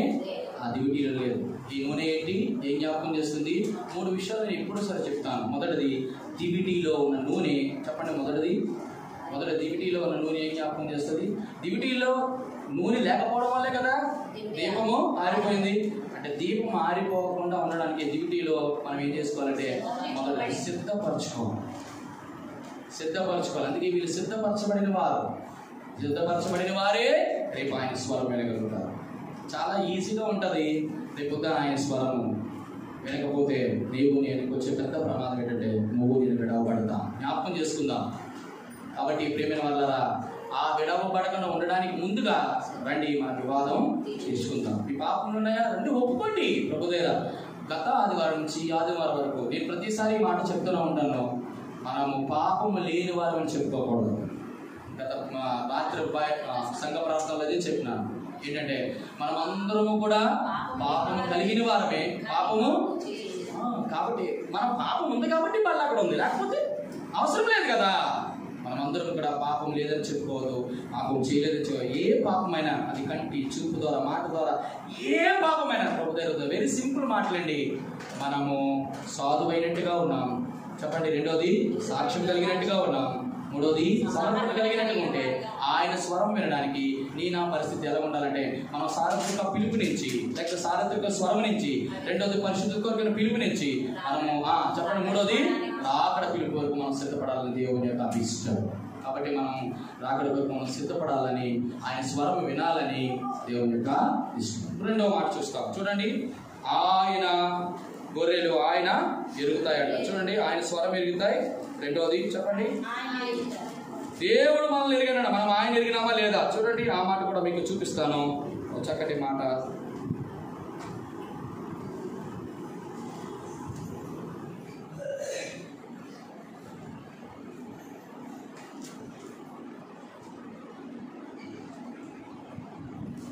ఆ దివిటీలో లేదు. ఈ నూనె ఏంటి? ఏం జ్ఞాపకం చేస్తుంది? 3 విషయాలు నేను ఎప్పుడు సరే చెప్తాను. మొదటిది దివిటీలో ఉన్న నూనె. చెప్పండి, మొదటి దివిటీలో ఉన్న నూనె ఏం జ్ఞాపకం చేస్తుంది? దివిటీలో నూనె లేకపోవడం వల్లే కదా దీపము ఆరిపోయింది. అంటే దీపం ఆరిపోకుండా ఉండడానికి దివిటీలో మనం ఏం చేసుకోవాలంటే మొదటి సిద్ధపరచుకోవాలి. అందుకే వీళ్ళు సిద్ధపరచబడిన వారే రేపు ఆయన స్వరం వినగలుగుతారు. చాలా ఈజీగా ఉంటుంది. రేపు ఆయన స్వరం వినకపోతే దేవుని నీకు వచ్చే పెద్ద ప్రమాదం ఏంటంటే నువ్వు నేను విడవబడతాం. జ్ఞాపకం చేసుకుందాం. కాబట్టి ప్రేమైన వాళ్ళరా, ఆ విడవబడకుండా ఉండడానికి ముందుగా రండి మన వివాదం తీసుకుందాం. మీ పాపం ఉన్నాయా రండి ఒప్పుకోండి ప్రభు దగ్గర. గత ఆదివారం నుంచి ఈ ఆదివారం వరకు నేను ప్రతిసారి మాట చెప్తూనే ఉంటాను, మనము పాపము లేని వారమని చెప్పుకోకూడదు. గత రాత్రి సంఘ ప్రార్థనలో అదే చెప్పినాను, ఏంటంటే మనం అందరము కూడా పాపము కలిగిన వారమే. పాపము కాబట్టి మన పాపం ఉంది కాబట్టి మళ్ళీ అక్కడ ఉంది, లేకపోతే అవసరం లేదు కదా. మనమందరం కూడా పాపం లేదని చెప్పుకోవద్దు, పాపం చేయలేదని చెప్పుకోవద్దు. ఏ పాపమైనా అది కంటి చూపు ద్వారా మాట ద్వారా ఏ పాపమైనా ప్రభు దగ్గర వెరీ సింపుల్ మాటలండి. మనము సాధువైనట్టుగా ఉన్నాం చెప్పండి, రెండోది సాక్ష్యం కలిగినట్టుగా ఉన్నాం, మూడోది సమర్పణ కలిగినట్టుగా ఉంటే ఆయన స్వరం వినడానికి నా పరిస్థితి ఎలా ఉండాలంటే మనం సార్వత్రిక పిలుపునిచ్చి లేకపోతే సార్వత్రిక స్వరం నుంచి, రెండోది పరిశుద్ధ కొరకైన పిలుపునిచ్చి మనము చెప్పండి, మూడోది రాకడ పిలుపు వరకు మనం సిద్ధపడాలని దేవుని యొక్క అభిష్టం. కాబట్టి మనం రాకడ వరకు మనం సిద్ధపడాలని, ఆయన స్వరం వినాలని దేవుని యొక్క ఇష్టం. రెండవ మాట చూస్తాం చూడండి, ఆయన గొర్రెలు ఆయన ఎరుగుతాయట. చూడండి, ఆయన స్వరం ఎరుగుతాయి. రెండోది చెప్పండి, దేవుడు మనల్ని ఎరిగినాడు, మనం ఆయన ఎరిగినామా లేదా. చూడండి, ఆ మాట కూడా మీకు చూపిస్తాను, చక్కటి మాట.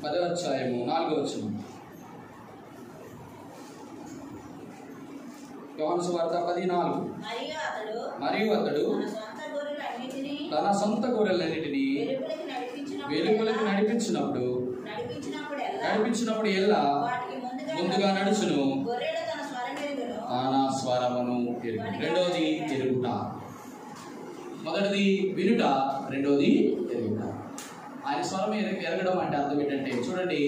పదవ అధ్యాయము 4వ వచనం, యోహాను సువార్త 10:4. మరియు అతడు తన సొంత గొర్రెలన్నిటినీ వెలుగులకు నడిపించినప్పుడు ఎల్లా ముందుగా నడుచును, తన స్వరమును ఎరుగు. రెండోది ఎరుగుట, మొదటిది వినుట, రెండోది ఎరుగుట. ఆయన స్వరం ఎరగడం అంటే అర్థం ఏంటంటే, చూడండి,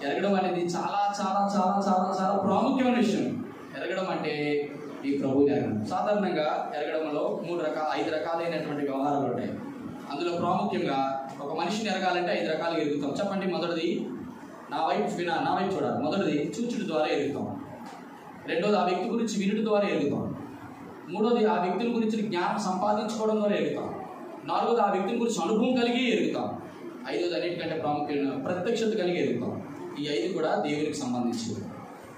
ఎరగడం అనేది చాలా చాలా చాలా చాలా చాలా ప్రాముఖ్యమైన విషయం. ఎరగడం అంటే ఈ ప్రభువుని ఎరగడం. సాధారణంగా ఎరగడంలో 5 రకాలైనటువంటి వ్యవహారాలు ఉంటాయి. అందులో ప్రాముఖ్యంగా ఒక మనిషిని ఎరగాలంటే 5 రకాలుగా ఎరుగుతాం. చెప్పండి, మొదటిది నా వైపు చూడాలి. మొదటిది చూచుట ద్వారా ఎరుగుతాం. రెండోది ఆ వ్యక్తి గురించి వినుట ద్వారా ఎరుగుతాం. మూడోది ఆ వ్యక్తుల గురించి జ్ఞానం సంపాదించుకోవడం ద్వారా ఎరుగుతాం. నాలుగోది ఆ వ్యక్తుల గురించి అనుభవం కలిగి ఎరుగుతాం. ఐదోది అన్నిటికంటే ప్రాముఖ్యమైన ప్రత్యక్షత కలిగి ఎరుగుతాం. ఈ 5 కూడా దేవునికి సంబంధించింది.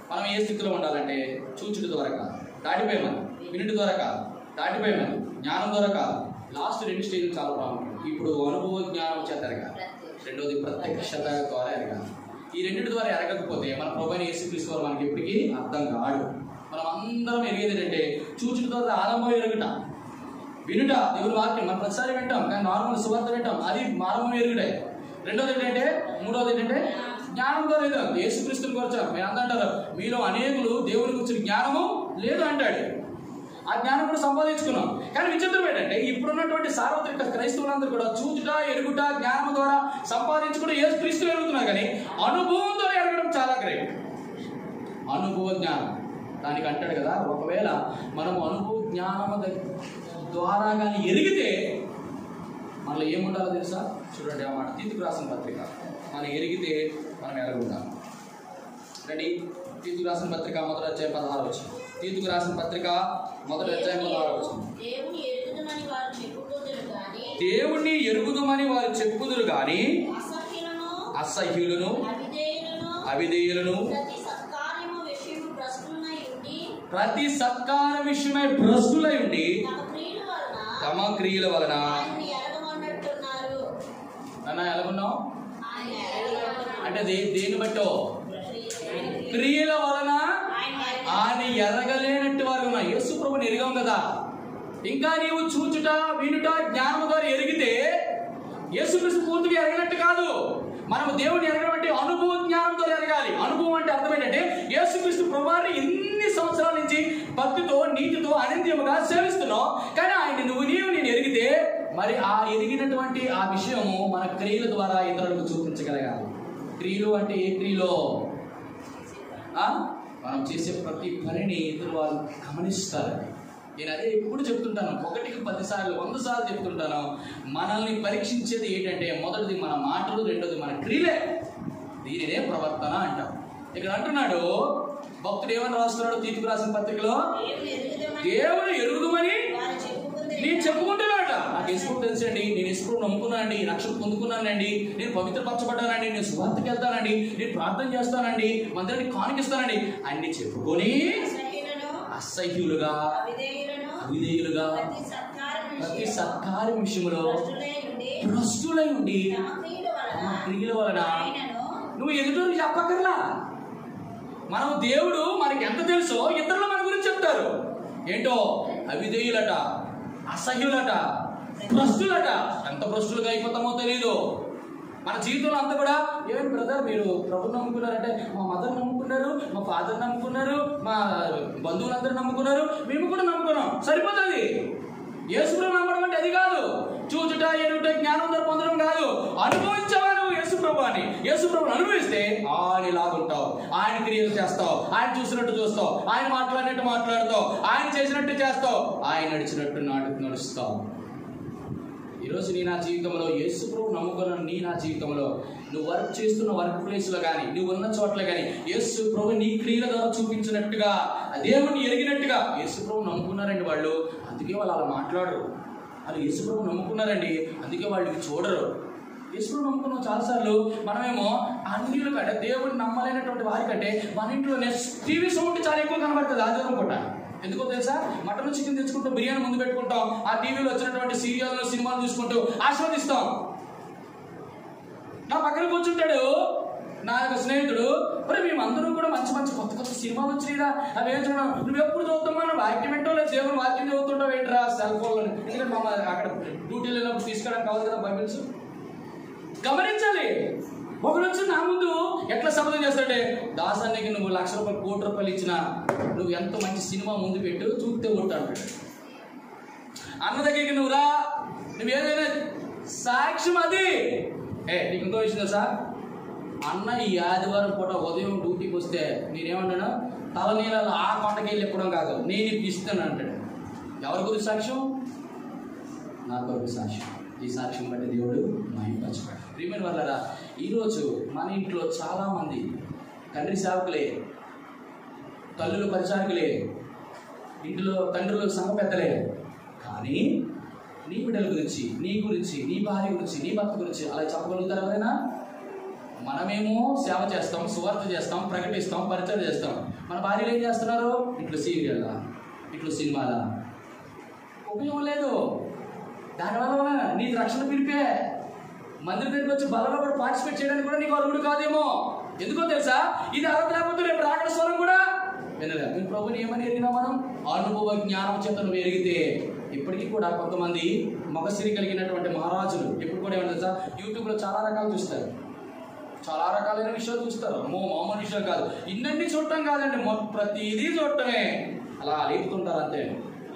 మనం ఏ స్థితిలో ఉండాలంటే చూచుట ద్వారా కాదు, దాటిపోయామని, వినుట ద్వారా కాదు, దాటిపోయామని, జ్ఞానం ద్వారా కాదు. లాస్ట్ 2 స్టేజ్లు చాలా ప్రాముఖ్యం. ఇప్పుడు అనుభవ జ్ఞానం చేత ఎరగాలి, రెండోది ప్రత్యక్షత ద్వారా ఎరగాలి. ఈ రెండింటి ద్వారా ఎరగకపోతే మన ప్రభువైన యేసుక్రీస్తు వారు మనకి ఎప్పటికీ అర్థం కాడు. మనం అందరం ఎరిగేది ఏంటంటే చూచుట ద్వారా ఆరంభం ఎరుగుట, వినుట దేవుని వాక్యం మనం ప్రతిసారి వింటాం, కానీ నార్మల్ సువార్త వింటాం, అది ఆరంభం ఎరుగుడే. రెండోది ఏంటంటే, మూడోది ఏంటంటే జ్ఞానం ద్వారా లేదు. యేసుక్రీస్తుని గురించి మీరు అంటారు, మీలో అనేకులు దేవుని గురించి జ్ఞానము లేదు అంటాడు. ఆ జ్ఞానం కూడా సంపాదించుకున్నాం. కానీ విచిత్రం ఏంటంటే, ఇప్పుడున్నటువంటి సార్వత్రిక క్రైస్తవులందరూ కూడా చూచుట, ఎరుగుట, జ్ఞానం ద్వారా సంపాదించుకుంటూ యేసుక్రీస్తుని ఎరుగుతున్నారు. కానీ అనుభవం ద్వారా ఎరగడం చాలా గ్రేట్. అనుభవ జ్ఞానం దానికి అంటాడు కదా, ఒకవేళ మనము అనుభవ జ్ఞానము ద్వారా కానీ ఎరిగితే మనలో ఏముండాలో తెలుసా? చూడండి ఆ మాట, తీతుకు రాసిన పత్రిక. మనం ఎరిగితే మనం ఎరగుండాలి. రండి, తీతుకు రాసిన పత్రిక 1వ అధ్యాయం 16వ వచనం. తీతుకు రాసిన పత్రిక 1వ అధ్యాయం 16వ వచనం. దేవుణ్ణి ఎరుగుదుమని వారు చెప్పుదురు గాని అసహ్యులను, అవిధేయులను, ప్రతి సత్కార విషయమై భ్రష్టులై ఉండి తమ క్రియల వలన ఎలాగున్నావు అంటే దేన్ని బట్టో క్రియల వలన ఆయన ఎరగలేనట్టు వారు ఉన్నా. యేసు ప్రభుని ఎరిగాం కదా, ఇంకా నీవు చూచుట, వినుట, జ్ఞానం ద్వారా ఎరిగితే యేసుక్రీస్తు పూర్తిగా ఎరగినట్టు కాదు. మనము దేవుని ఎరగడం అంటే అనుభవ జ్ఞానంతో ఎరగాలి. అనుభవం అంటే అర్థం ఏంటంటే, యేసుక్రీస్తు ప్రభువారిని ఎన్ని సంవత్సరాల నుంచి భక్తితో, నీతితో, అనిత్యముగా సేవిస్తున్నావు, కానీ ఆయన నీవు నేను ఎరిగితే మరి ఆ ఎరిగినటువంటి ఆ విషయము మన క్రియల ద్వారా ఇతరులకు చూపించగలగాలి. క్రియలు అంటే ఏ క్రియలో? మనం చేసే ప్రతి పనిని ఇతరులు వాళ్ళు గమనిస్తారు. నేను అదే ఎప్పుడు చెప్తుంటాను, 1కి 10 సార్లు 100 సార్లు చెప్తుంటాను. మనల్ని పరీక్షించేది ఏంటంటే, మొదటిది మన మాటలు, రెండోది మన క్రియలే. దీనినే ప్రవర్తన అంటాం. ఇక్కడ అంటున్నాడు భక్తుడు, ఏమని రాస్తున్నాడు తీతుకు రాసిన పత్రికలో? దేవుడు ఎరుగుదుమని నేను చెప్పుకుంటున్నాట. నాకు యేసుప్రభు తెలుసండి, నేను యేసుప్రభు నమ్ముకున్నానండి, రక్షణ పొందుకున్నానండి, నేను పవిత్రపరచబడ్డానండి, నేను సువార్తకి వెళ్తానండి, నేను ప్రార్థన చేస్తానండి, మందిరానికి కానుకిస్తానండి అన్ని చెప్పుకొని అసహ్యులుగా అవిధేయులుగా ప్రతి సత్కార్య విషయంలో భ్రష్టులై ఉండి తమ క్రియల వలన నువ్వు ఎదుటోరికి చెప్పక్కర్లా. మనం దేవుడు మనకి ఎంత తెలుసో ఇతరులు మన గురించి చెప్తారు. ఏంటో అవిధేయులట, అసహ్యులట, భ్రష్టులట. ఎంత భ్రష్టులుగా అయిపోతామో తెలీదు. మన జీవితంలో అంతా కూడా ఏమైనా బ్రదర్ మీరు ప్రభుని నమ్ముకున్నారంటే మా మదర్ నమ్ముకున్నారు, మా ఫాదర్ నమ్ముకున్నారు, మా బంధువులందరూ నమ్ముకున్నారు, మేము కూడా నమ్ముకున్నాం, సరిపోతుంది. యేసుప్రభు నమ్మడం అంటే అది కాదు. చూచుట ఎరుట జ్ఞానం పొందడం కాదు. అనుభవించవా నువ్వు యేసుప్రభు అని. యేసుప్రభుని అనుభవిస్తే ఆయనలాగుంటావు, ఆయన క్రియలు చేస్తావు, ఆయన చూసినట్టు చూస్తావు, ఆయన మాట్లాడినట్టు మాట్లాడుతావు, ఆయన చేసినట్టు చేస్తావు, ఆయన నడిచినట్టు నడుస్తావు. ఈరోజు నీ నా జీవితంలో యేసుప్రభు నమ్ముకున్న నీ నా జీవితంలో నువ్వు వర్క్ చేస్తున్న వర్క్ ప్లేస్లో కానీ నువ్వు ఉన్న చోట్ల కానీ యేసుప్రభు నీ క్రియల ద్వారా చూపించినట్టుగా దేవుణ్ణి ఎరిగినట్టుగా యేసుప్రభు నమ్ముకున్నారండి వాళ్ళు. అందుకే వాళ్ళు అలా మాట్లాడరు. వాళ్ళు యేసుప్రభు నమ్ముకున్నారండి, అందుకే వాళ్ళు చూడరు. యేసుప్రభు నమ్ముకున్నాం చాలాసార్లు. మనమేమో అన్యుల కంటే దేవుడిని నమ్మలేనటువంటి వారికంటే మన ఇంట్లోనే టీవీ సౌండ్ చాలా ఎక్కువ కనబడుతుంది ఆదివారం పూట. ఎందుకో తెలుసా? మటన్ చికెన్ తెచ్చుకుంటూ బిర్యానీ ముందు పెట్టుకుంటాం, ఆ టీవీలో వచ్చినటువంటి సీరియల్ సినిమాలు చూసుకుంటూ ఆస్వాదిస్తాం. నా పక్కన కూర్చుంటాడు నా యొక్క స్నేహితుడు, మరి మేమందరూ కూడా మంచి మంచి కొత్త కొత్త సినిమాలు వచ్చినాయిరా, అవి ఏం చూడడం నువ్వు ఎప్పుడు చదువుతామా, నువ్వు వాక్యం ఏంటో లేదు దేవుని వాక్యం చదువుతుంటావు ఏంట్రా సెల్ ఫోన్లో. ఎందుకంటే మా అక్కడ డ్యూటీలు వెళ్ళినప్పుడు తీసుకోవడానికి కావాలి కదా బైబిల్స్. గమనించాలి. ఒకరు వచ్చి నా ముందు ఎట్లా శబ్దం చేస్తాడే, దాసానికి నువ్వు 1,00,000 రూపాయలు 1 కోటి రూపాయలు ఇచ్చినా నువ్వు ఎంత మంచి సినిమా ముందు పెట్టు చూస్తే ఉంటాడు. అన్న దగ్గరికి నువ్వు రా, నువ్వు ఏదైనా సాక్ష్యం అది. నీకు ఇంకో విషయం తెలుసా? అన్న ఈ ఆదివారం పూట ఉదయం డ్యూటీకి వస్తే నేనేమన్నాను, తలనీళ్ళలో ఆ కొండకి వెళ్ళి ఎక్కడం కాదు, నేను ఇస్తాను అంటాడు. ఎవరి గురించి సాక్ష్యం? నా కొరకు సాక్ష్యం. ఈ సాక్ష్యం బట్టి దేవుడు మహిమపరచాడు. ప్రియమైన వాళ్ళరా, ఈరోజు మన ఇంట్లో చాలామంది తండ్రి సేవకులే, తల్లులు పరిచారకులే, ఇంట్లో తండ్రులు సంఘ పెద్దలే. కానీ నీ బిడ్డల గురించి, నీ గురించి, నీ భార్య గురించి, నీ భర్త గురించి అలా చెప్పగలుగుతారు ఎవరైనా? మనమేమో సేవ చేస్తాం, సువార్త చేస్తాం, ప్రకటిస్తాం, పరిచయం చేస్తాం. మన భార్యలు ఏం చేస్తున్నారు? ఇట్లు సీరియల్లా, ఇట్లు సినిమాలా. ఉపయోగం లేదు. దానివల్ల నీకు రక్షణ పిలిపే. మందిరం దగ్గరికి వచ్చి బలలో కూడా పార్టిసిపేట్ చేయడానికి కూడా నీకు అర్హుడు కాదేమో. ఎందుకో తెలుసా? ఇది అర్హత లేకపోతే రేపు రాకడ స్వరం కూడా వినలే. మీ ప్రభుని ఏమని ఎరిగినా మనం? అనుభవ జ్ఞానం చేత నువ్వు ఎరిగితే. ఇప్పటికీ కూడా కొంతమంది మగసిరి కలిగినటువంటి మహారాజులు ఇప్పుడు కూడా ఏమన్నా తెలుసా, యూట్యూబ్లో చాలా రకాలు చూస్తారు, చాలా రకాలైన విషయాలు చూస్తారు. మామూలు విషయాలు కాదు. ఇన్నన్నీ చూడటం కాదండి, ప్రతిదీ చూడటమే. అలా లేపుతుంటారు, అంతే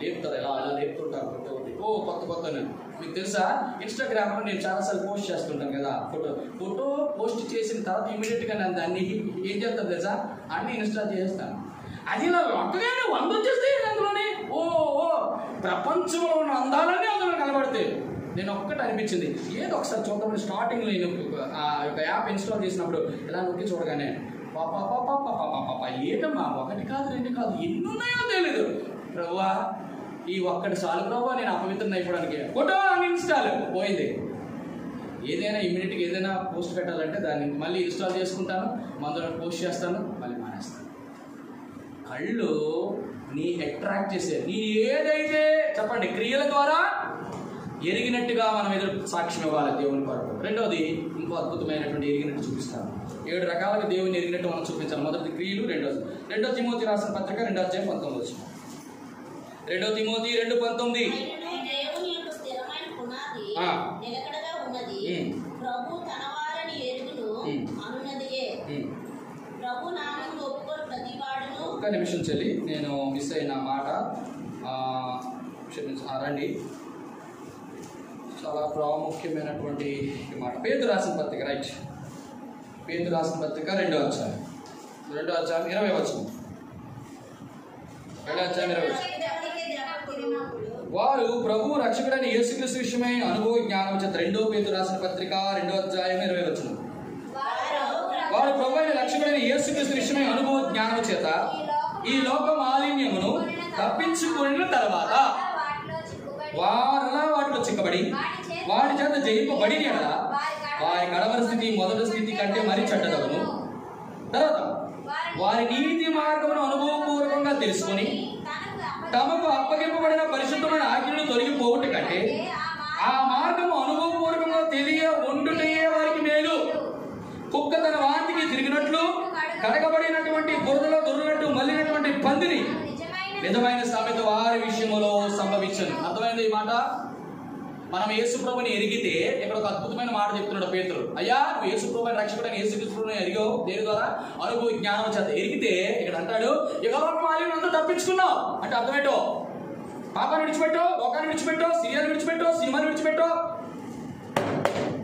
లేపుతారు, ఇలా అలా లేపుతుంటారు. కొత్త కొత్త మీకు తెలుసా? ఇన్స్టాగ్రామ్లో నేను చాలాసార్లు పోస్ట్ చేస్తుంటాను కదా, ఫోటో పోస్ట్ చేసిన తర్వాత ఇమీడియట్గా నేను దాన్ని ఏం చేస్తాను తెలుసా, అన్నీ ఇన్స్టాల్ చేస్తాను. అది ఇలా ఒక్కగానే 100 వచ్చేస్తాయి అందులోనే. ప్రపంచంలో ఉన్న అందాలన్నీ అందులో కనబడతాయి. నేను ఒక్కటి అనిపించింది, ఏదో ఒకసారి చూద్దామని స్టార్టింగ్లో నేను ఆ యొక్క యాప్ ఇన్స్టాల్ చేసినప్పుడు ఇలా నొక్కి చూడగానే పాప ఏటమ్మా 1 కాదు 2 కాదు ఎన్ని ఉన్నాయో తెలీదు. ప్రభువా ఈ ఒక్కటి చాలు ప్రభు, నేను అపవిత్రం అయిపోవడానికి. ఫోటో అన్ఇన్స్టాల్ పోయింది. ఏదైనా ఇమ్మీడియట్గా ఏదైనా పోస్ట్ పెట్టాలంటే దాన్ని మళ్ళీ ఇన్స్టాల్ చేసుకుంటాను, మందులో పోస్ట్ చేస్తాను, మళ్ళీ మానేస్తాను. కళ్ళు నీ అట్రాక్ట్ చేసే, నీ ఏదైతే చెప్పండి క్రియల ద్వారా ఎరిగినట్టుగా మనం ఎదురు సాక్ష్యం ఇవ్వాలి దేవుని కొరకు. రెండోది ఇంకో అద్భుతమైనటువంటి ఎరిగినట్టు చూపిస్తాను. 7 రకాలుగా దేవుని ఎరిగినట్టు మనం చూపించాలి. మొదటిది క్రియలు, రెండో తిమోతి రాసిన పత్రిక 2:19. 2 తిమోతి 2:19. ఒక్క నిమిషం చెల్లి, నేను మిస్ అయిన మాట రండి. చాలా ప్రాముఖ్యమైనటువంటి మాట. పేతురు రాసిన పత్రిక, రైట్, పేతురు రాసిన పత్రిక 2వ అధ్యాయం 20 వచనం. 2వ అధ్యాయం 20 వచనం. వారు ప్రభు రక్షకుడైన యేసుక్రీస్తు విషయమై అనుభవ జ్ఞానం చేత. 2వ పేతురు రాసిన పత్రిక 2వ అధ్యాయం 20 వచనం. వారు ప్రభు అయిన రక్షకుడైన యేసుక్రీస్తు విషయమై అనుభవ జ్ఞానం చేత ఈ లోక మాలిన్యమును తప్పించుకున్న తర్వాత వారిలా వాటిలో చిక్కబడి జయింపబడి వాడి చేత జయింపబడి వారి కడవరి స్థితి మొదటి స్థితి కంటే మరీ చెడ్డదగును. తర్వాత వారి నీతి మార్గమును అనుభవపూర్వకంగా తెలుసుకొని తమకు అప్పగింపబడిన పరిశుద్ధమైన ఆజ్ఞలను తొలగిపోవుట కంటే ఆ మార్గము అనుభవపూర్వకంగా తెలియ ఉండుటే వారికి మేలు. కుక్క తన వాంతికి తిరిగినట్లు కడగబడినటువంటి బురదలో దొరికినట్టు మళ్ళినటువంటి పందిని నిజమైన సామెత వారి విషయంలో సంభవించను. అర్థమైంది ఈ మాట? మనం యేసుప్రభుని ఎరిగితే ఇక్కడ ఒక అద్భుతమైన మాట చెప్తున్నాడు పేతురు. అయ్యా, నువ్వు యేసుప్రభుని రక్షకుడని యేసుక్రీస్తుని ఎరిగావు దేని ద్వారా? అనుభవ జ్ఞానం చేత ఎరిగితే ఇక్కడ అంటాడు ఇహలోకమాలినంతా తప్పించుకున్నావు అంటే అర్థమేటో? పాపాన్ని విడిచిపెట్టో, లోకాన్ని విడిచిపెట్టో, సీరియాలు విడిచిపెట్టో, సినిమాలు విడిచిపెట్టో.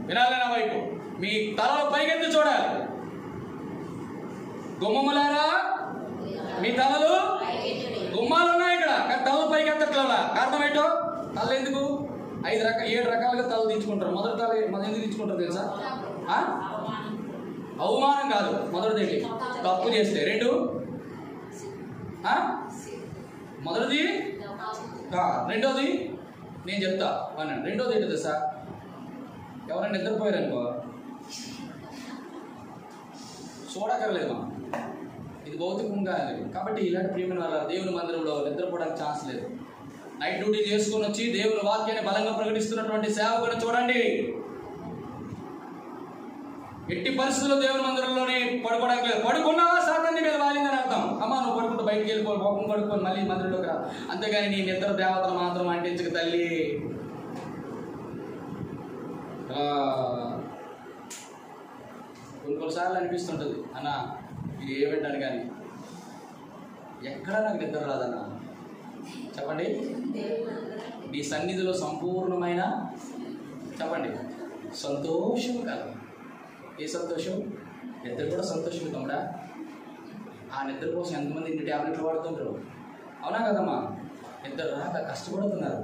వినాలి నా వైపు, మీ తలలో పైకెత్తి చూడాలి. గుమ్మములారా మీ తలలు, గుమ్మాలు ఉన్నాయి ఇక్కడ కానీ తలలు పైకెత్తట్లా. కారణం ఏంటో? తల ఎందుకు 7 రకాలుగా తల దించుకుంటారు. మొదటి తల ఎందుకు దించుకుంటారు తెలుసా? అవమానం కాదు, మొదటిది తప్పు చేస్తే. మొదటిది. రెండోది నేను చెప్తా అన్నాను. రెండోది ఏంటో తెలుసా? ఎవరైనా నిద్రపోయారు అనుకో, చూడక్కర్లేదు మనం, ఇది భౌతికంగా లేదు. కాబట్టి ఇలాంటి ప్రియమైన వాళ్ళ దేవుని మందిరంలో నిద్రపోవడానికి ఛాన్స్ లేదు. నైట్ డ్యూటీ చేసుకుని వచ్చి దేవుని వాక్యాన్ని బలంగా ప్రకటిస్తున్నటువంటి సేవకుని చూడండి. ఎట్టి పరిస్థితుల్లో దేవుని మందిరంలోనే పడుకోవడానికి లేదు. పడుకున్నా సాతాన్ని మీద వాలిందని అర్థం. అమ్మా నువ్వు పడుకుంటూ బయటికి వెళ్ళిపో, కోపం పడుకొని మళ్ళీ మందిరంలోకి రా. అంతేగాని నీ నిద్ర దేవతను మాత్రం అంటించక తల్లి. కొన్నిసార్లు అనిపిస్తుంటుంది, అన్న ఇది ఏమిటని, కానీ ఎక్కడా నాకు నిద్ర రాదన్నా. చెప్పండి, నీ సన్నిధిలో సంపూర్ణమైన చెప్పండి సంతోషం కాదు. ఏ సంతోషం? నిద్ర కూడా సంతోషం తమ్ముడా. ఆ నిద్ర కోసం ఎంతమంది ఇన్ని ట్యాబ్లెట్లు వాడుతుంటారు, అవునా కదమ్మా? నిద్ర రాక కష్టపడుతున్నారు.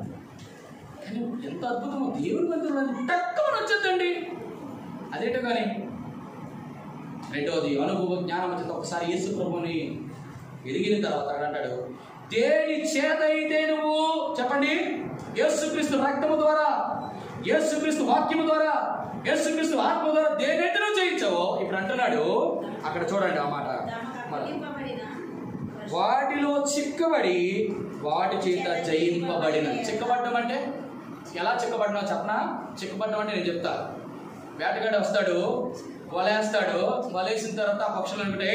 కానీ ఎంత అద్భుతమో దేవుని మందిరంలో తక్కువ వచ్చేద్దండి. అదేంటో కానీ. రెండవది అనుభవ జ్ఞానం వచ్చేది. ఒకసారి యేసు ప్రభుని ఎదిగిన తర్వాత అంటాడు, దేని చేత అయితే నువ్వు చెప్పండి యేసుక్రీస్తు రక్తము ద్వారా, యేసుక్రీస్తు వాక్యము ద్వారా, యేసుక్రీస్తు ఆత్మ ద్వారా దేనైతే నువ్వు జయించావో ఇప్పుడు అంటున్నాడు. అక్కడ చూడండి ఆ మాట, వాటిలో చిక్కబడి వాటి చేత జయింపబడిన. చిక్కబడ్డం అంటే ఎలా చిక్కబడినా చెప్పనా? చిక్కబడ్డం అంటే నేను చెప్తా. వేటగాడు వస్తాడు, వలేస్తాడు, వలేసిన తర్వాత ఆ పక్షులు అనుకుంటే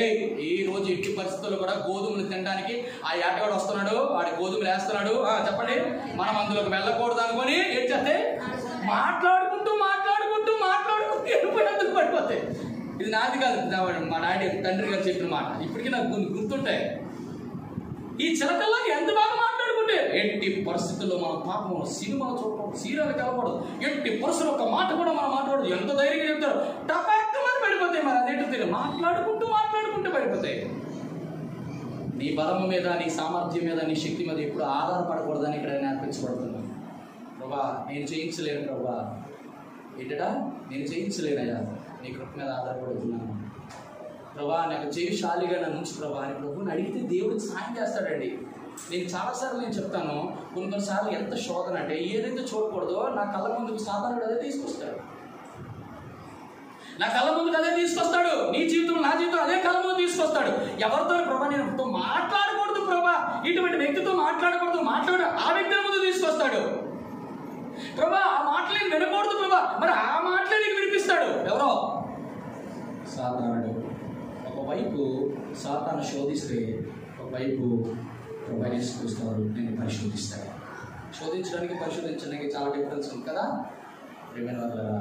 ఈ రోజు ఇంటి పరిస్థితుల్లో కూడా గోధుమలు తినడానికి ఆ వేటగాడు వస్తున్నాడు, వాడి గోధుమలు వేస్తున్నాడు. చెప్పండి, మనం అందులోకి వెళ్ళకూడదు అనుకొని ఏం చేస్తే మాట్లాడుకుంటూ వెళ్ళిపోయేందుకు పడిపోతాయి. ఇది నాది కాదు, మా డాడీ తండ్రి గారు చెప్పిన మాట ఇప్పటికీ నాకు గుర్తుంటాయి. ఈ చిలకల్లో ఎంత బాగా మాట్లాడుకుంటే ఎట్టి పరిస్థితుల్లో మనం పాపం సినిమాలు చూడకూడదు, సీరియల్ కలపకూడదు, ఎట్టి పరిస్థితులు ఒక మాట కూడా మనం మాట్లాడదు. ఎంత ధైర్యంగా చెప్తారు, టపాక్ మరి పడిపోతాయి. మరి అదేంటో తెలియదు, మాట్లాడుకుంటూ పడిపోతాయి. నీ బలము మీద, నీ సామర్థ్యం మీద, నీ శక్తి మీద ఎప్పుడు ఆధారపడకూడదని ఇక్కడ నేర్పించబడుతున్నాను. ప్రభా నేను చేయించలేను, ప్రభా ఏంటా నేను చేయించలేనయ్యా, నీ కృప మీద ఆధారపడుతున్నాను. ప్రభా నాకు చేయశాలిగా నన్ను ఉంచు ప్రభా అని ప్రభుని అడిగితే దేవుడికి సాయం చేస్తాడండి. నేను చాలాసార్లు చెప్తాను, కొన్నిసార్లు ఎంత శోధన అంటే ఏదైతే చూడకూడదో నా కళ్ళ ముందుకు సాధారణ అదే తీసుకొస్తాడు. నా కళ్ళ ముందుకు అదే తీసుకొస్తాడు. నీ జీవితం, నా జీవితం అదే కళ్ళ ముందు తీసుకొస్తాడు. ఎవరితో ప్రభా నేను మాట్లాడకూడదు, ప్రభా ఇటువంటి వ్యక్తితో మాట్లాడకూడదు, ఆ వ్యక్తి ముందు తీసుకొస్తాడు. ప్రభా ఆ మాటలు నేను వినకూడదు ప్రభా, మరి ఆ మాటలే నీకు వినిపిస్తాడు. ఎవరో సాతానుడు. ఒకవైపు సాతాను శోధిస్తే, ఒకవైపు ప్రభు యేసుక్రీస్తు నేను పరిశోధిస్తాడు. శోధించడానికి పరిశోధించడానికి చాలా డిఫరెన్స్ ఉంది కదా. ప్రియమైన వాళ్ళరా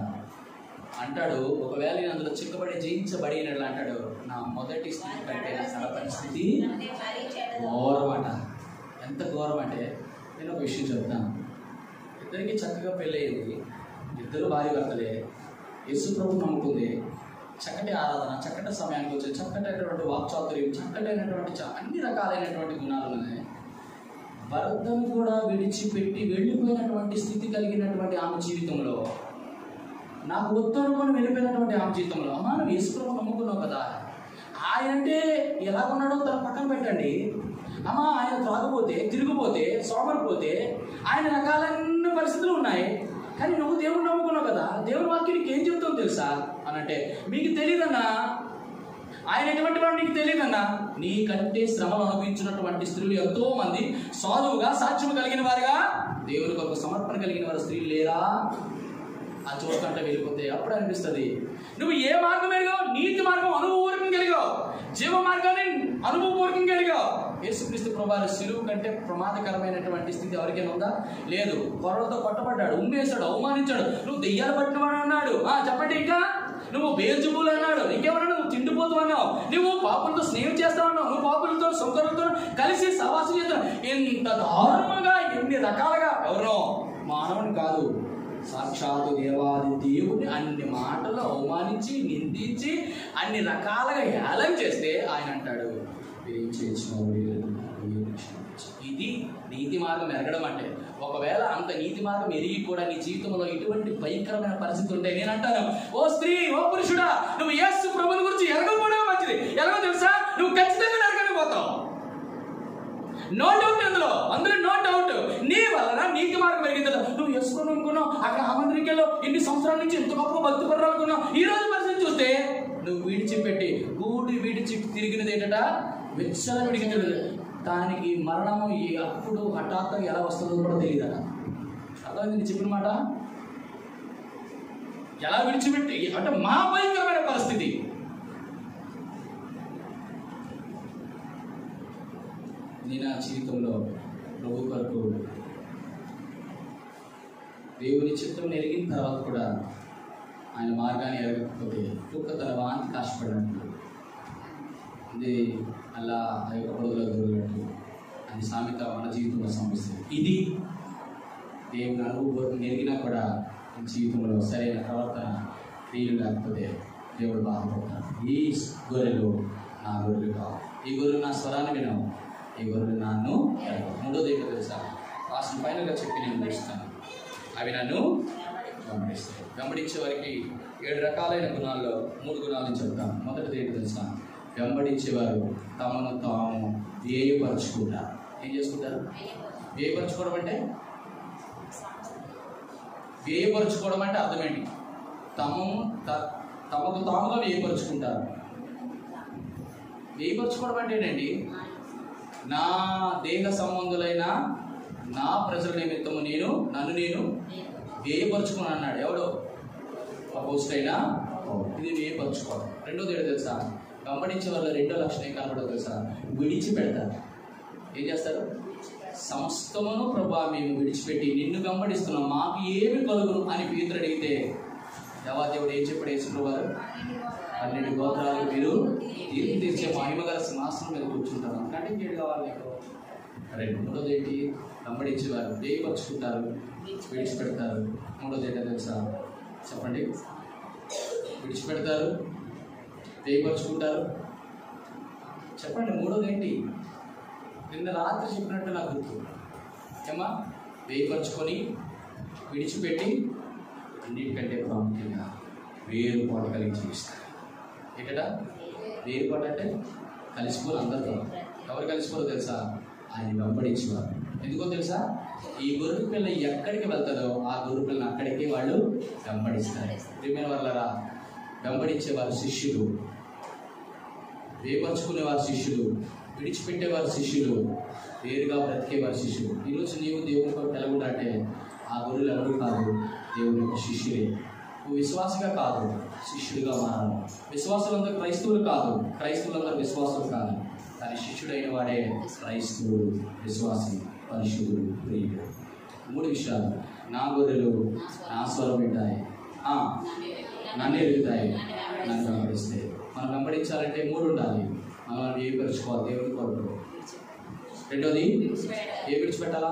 అంటాడు, ఒకవేళ నేను అందులో చిక్కబడి జయించబడి అంటాడు, నా మొదటి స్థితి కంటే నా సరపడి స్థితి ఘోరం అంట. ఎంత ఘోరం అంటే నేను ఒక విషయం చెప్తాను. ఇద్దరికి చక్కగా పెళ్ళయింది, ఇద్దరు భార్య భర్తలే, యేసు ప్రభు నమ్ముకుంది, చక్కటి ఆరాధన, చక్కటి సమయానికి వచ్చే చక్కటైనటువంటి వాక్చాతుర్యం, చక్కటైనటువంటి అన్ని రకాలైనటువంటి గుణాలు ఉన్నాయి. భర్తను కూడా విడిచిపెట్టి వెళ్ళిపోయినటువంటి స్థితి కలిగినటువంటి ఆమె జీవితంలో, నాకు ఒత్తనుకొని వెళ్ళిపోయినటువంటి ఆమె జీవితంలో, అమ్మా నువ్వు యేసు ప్రభు నమ్ముకున్నావు కదా, ఆయన అంటే ఎలా ఉన్నాడో తన పక్కన పెట్టండి. అమ్మా ఆయన త్రాగిపోతే, తిరిగిపోతే, సోమరిపోతే, ఆయన రకాలన్నీ పరిస్థితులు ఉన్నాయి. కానీ నువ్వు దేవుడు నమ్ముకున్నావు కదా, దేవుని వాక్యం నీకు ఏం చెప్తావు తెలుసా అని అంటే, మీకు తెలియదన్నా, ఆయన ఎటువంటి వాడు నీకు తెలియదన్నా. నీకంటే శ్రమలు అనుభవించినటువంటి స్త్రీలు ఎంతో మంది సాధువుగా సాక్ష్యం కలిగిన వారుగా దేవుని కొరకు సమర్పణ కలిగిన వారు స్త్రీలు లేరా? ఆ చోటంట వెళ్ళిపోతే అప్పుడు అనిపిస్తుంది నువ్వు ఏ మార్గం ఎరిగావు? నీతి మార్గం అనుభవపూర్వకం కలిగావు, జీవ మార్గాన్ని అనుభవపూర్వకం కలిగావు. యేసుక్రీస్తు ప్రభువు శిలువ కంటే ప్రమాదకరమైనటువంటి స్థితి ఎవరికైనా ఉందా? లేదు. కొరలతో కొట్టబడ్డాడు, ఉమ్మేశాడు, అవమానించాడు. నువ్వు దెయ్యాలు పట్టినవాడు అన్నాడు. చెప్పండి, ఇంకా నువ్వు బేల్జెబూల్ అన్నాడు, ఇంకేమన్నా నువ్వు తిండిపోతు అన్నావు, నువ్వు పాపులతో స్నేహం చేస్తా ఉన్నావు, నువ్వు పాపులతో సొంకరులతో కలిసి సవాసం చేస్తావు. ఇంత దారుణంగా ఎన్ని రకాలుగా ఎవరో మానవుని కాదు, సాక్షాత్తు దేవాది దేవుడిని అన్ని మాటలు అవమానించి నిందించి అన్ని రకాలుగా హేళన చేస్తే ఆయన అంటాడు, ఏం చేసినావు? ఇది నీతి మార్గం ఎరగడం అంటే. ఒకవేళ అంత నీతి మార్గం ఎరిగి కూడా నీ జీవితంలో ఇటువంటి భయంకరమైన పరిస్థితి ఉంటే నేను అంటాను, ఓ స్త్రీ, ఓ పురుషుడా, నువ్వు యేసు ప్రభువుని గురించి ఎరగకపోవడం మంచిది. ఎలాగో తెలుసా? నువ్వు ఖచ్చితంగా నరకానికి పోతావు, నో డౌట్. అందులో నో డౌట్. నీ వలన నీతి మార్గం పెరిగింది. నువ్వు వేసుకుని అనుకున్నావు, అక్కడ అమెరికాలో ఎన్ని సంవత్సరాల నుంచి ఎంత గొప్ప భక్తి పర్రాలనుకున్నావు, ఈ రోజు పరిస్థితి చూస్తే నువ్వు విడిచిపెట్టి గూడి విడిచి తిరిగినది ఏంటట, విచ్చల విడికి తిరిగి, దానికి మరణము అప్పుడు హఠాత్తుగా ఎలా వస్తుందో కూడా తెలియదట. అర్థమైంది నేను చెప్పిన మాట? ఎలా విడిచిపెట్టి అంటే మా భయంకరమైన పరిస్థితి. నేను నా జీవితంలో ప్రభు కొరకు దేవుని చిత్తం ఎరిగిన తర్వాత కూడా ఆయన మార్గాన్ని ఎరగకపోతే తన వాంతి కష్టపడినట్టు ఇది అలా ఆ యొక్క పొడవులో దొరికినట్టు అని సామెత మన జీవితంలో సంభవిస్తుంది. ఇది దేవుని అనుభవం ఎరిగినా కూడా జీవితంలో సరైన ప్రవర్తన క్రియలు లేకపోతే దేవుడు బాధపడతాడు. ఈ గొర్రెలు నా గొర్రెలు కావు, ఈ గొర్రెలు నా స్వరాన్ని వినవు, ఈ గొర్రెలు నన్ను ఎరగవు. మూడోది ఏంటో తెలుసా? లాస్ట్ ఫైనల్గా చెప్పి నేను ముగిస్తాను. అవి నన్ను వెంబడిస్తాయి. వెంబడించే వారికి 7 రకాలైన గుణాల్లో 3 గుణాలను చెప్తాను. మొదటిది ఏంటో తెలుసా? వెంబడించేవారు తమను తాము వ్యయపరుచుకుంటారు. ఏం చేసుకుంటారు? వ్యయపరుచుకోవడం అంటే అర్థం ఏంటి? తమకు తాముగా వ్యయపరుచుకుంటారు. వ్యయపరుచుకోవడం అంటే ఏంటండి? నా దేహ సంబంధులైన నా ప్రజల నిమిత్తము నన్ను నేను వ్యయపరుచుకుని అన్నాడు. ఎవడో అపోస్తలుడైన ఇది వ్యయపరుచుకోవడం. రెండోది ఏంటో తెలుసా? వెంబడించే వాళ్ళ రెండో లక్షణం ఏం కనబడో తెలుసా? విడిచిపెడతారు. ఏం చేస్తారు? సమస్తమును ప్రభువా మేము విడిచిపెట్టి నిన్ను వెంబడిస్తున్నాం, మాకు ఏమి కలుగును అని పేతురు అడిగితే దేవాదేవుడు ఏం చెప్పాడు? యేసు వారు 12 గోత్రాలు మీరు తీర్పు తీర్చే మహిమగల సింహాసనం మీద కూర్చుంటారు. అంటే ఇంకేడు కావాలి నీకు? మూడోది ఏంటి? వెంబడించేవారు వ్యయపరుచుకుంటారు, విడిచిపెడతారు. మూడోది ఏంటో తెలుసా? చెప్పండి. విడిచిపెడతారు, వ్యయపరుచుకుంటారు. చెప్పండి మూడోది ఏంటి? నిన్న రాత్రి చెప్పినట్టు నాకు గుర్తు ఏమా? వ్యయపరుచుకొని విడిచిపెట్టి అన్నిటికంటే ప్రాముఖ్యంగా వేరుపాటు కలిగి జీవిస్తారు. ఏంటట వేరుపాటు అంటే? కలిసిపోరు అందరితో. ఎవరు కలిసిపోరు తెలుసా? ఆయన వెంబడించేవారు. ఎందుకో తెలుసా? ఈ గొర్రె పిల్ల ఎక్కడికి వెళ్తారో ఆ గొర్రె పిల్లని అక్కడికే వాళ్ళు వెంబడిస్తారు. ప్రియమైన వాళ్ళరా, వెంబడించేవారు శిష్యులు, వేపరుచుకునేవారు శిష్యులు, విడిచిపెట్టేవారు శిష్యులు, వేరుగా బ్రతికేవారు శిష్యులు. ఈరోజు నీవు దేవుని కొరకు ఎలాగుంటే ఆ గొర్రెలు ఎవరు కాదు, దేవుని యొక్క శిష్యులే. నువ్వు విశ్వాసగా కాదు, శిష్యుడిగా మారాలి. విశ్వాసులందరూ క్రైస్తవులు కాదు, క్రైస్తవులందరూ విశ్వాసులు కాదు. కానీ శిష్యుడైన వాడే క్రైస్తవుడు, విశ్వాసి, పరిశుద్ధుడు, ప్రియుడు. 3 విషయాలు. నా గొర్రెలు నా స్వరం వింటాయి, నన్ను ఎరుగుతాయి, నన్ను వెంబడిస్తాయి. మనం వెంబడించాలంటే 3 ఉండాలి. మనం వ్యయపరుచుకోవాలి దేవుని కొరకు. రెండోది ఏ విడిచిపెట్టాలా?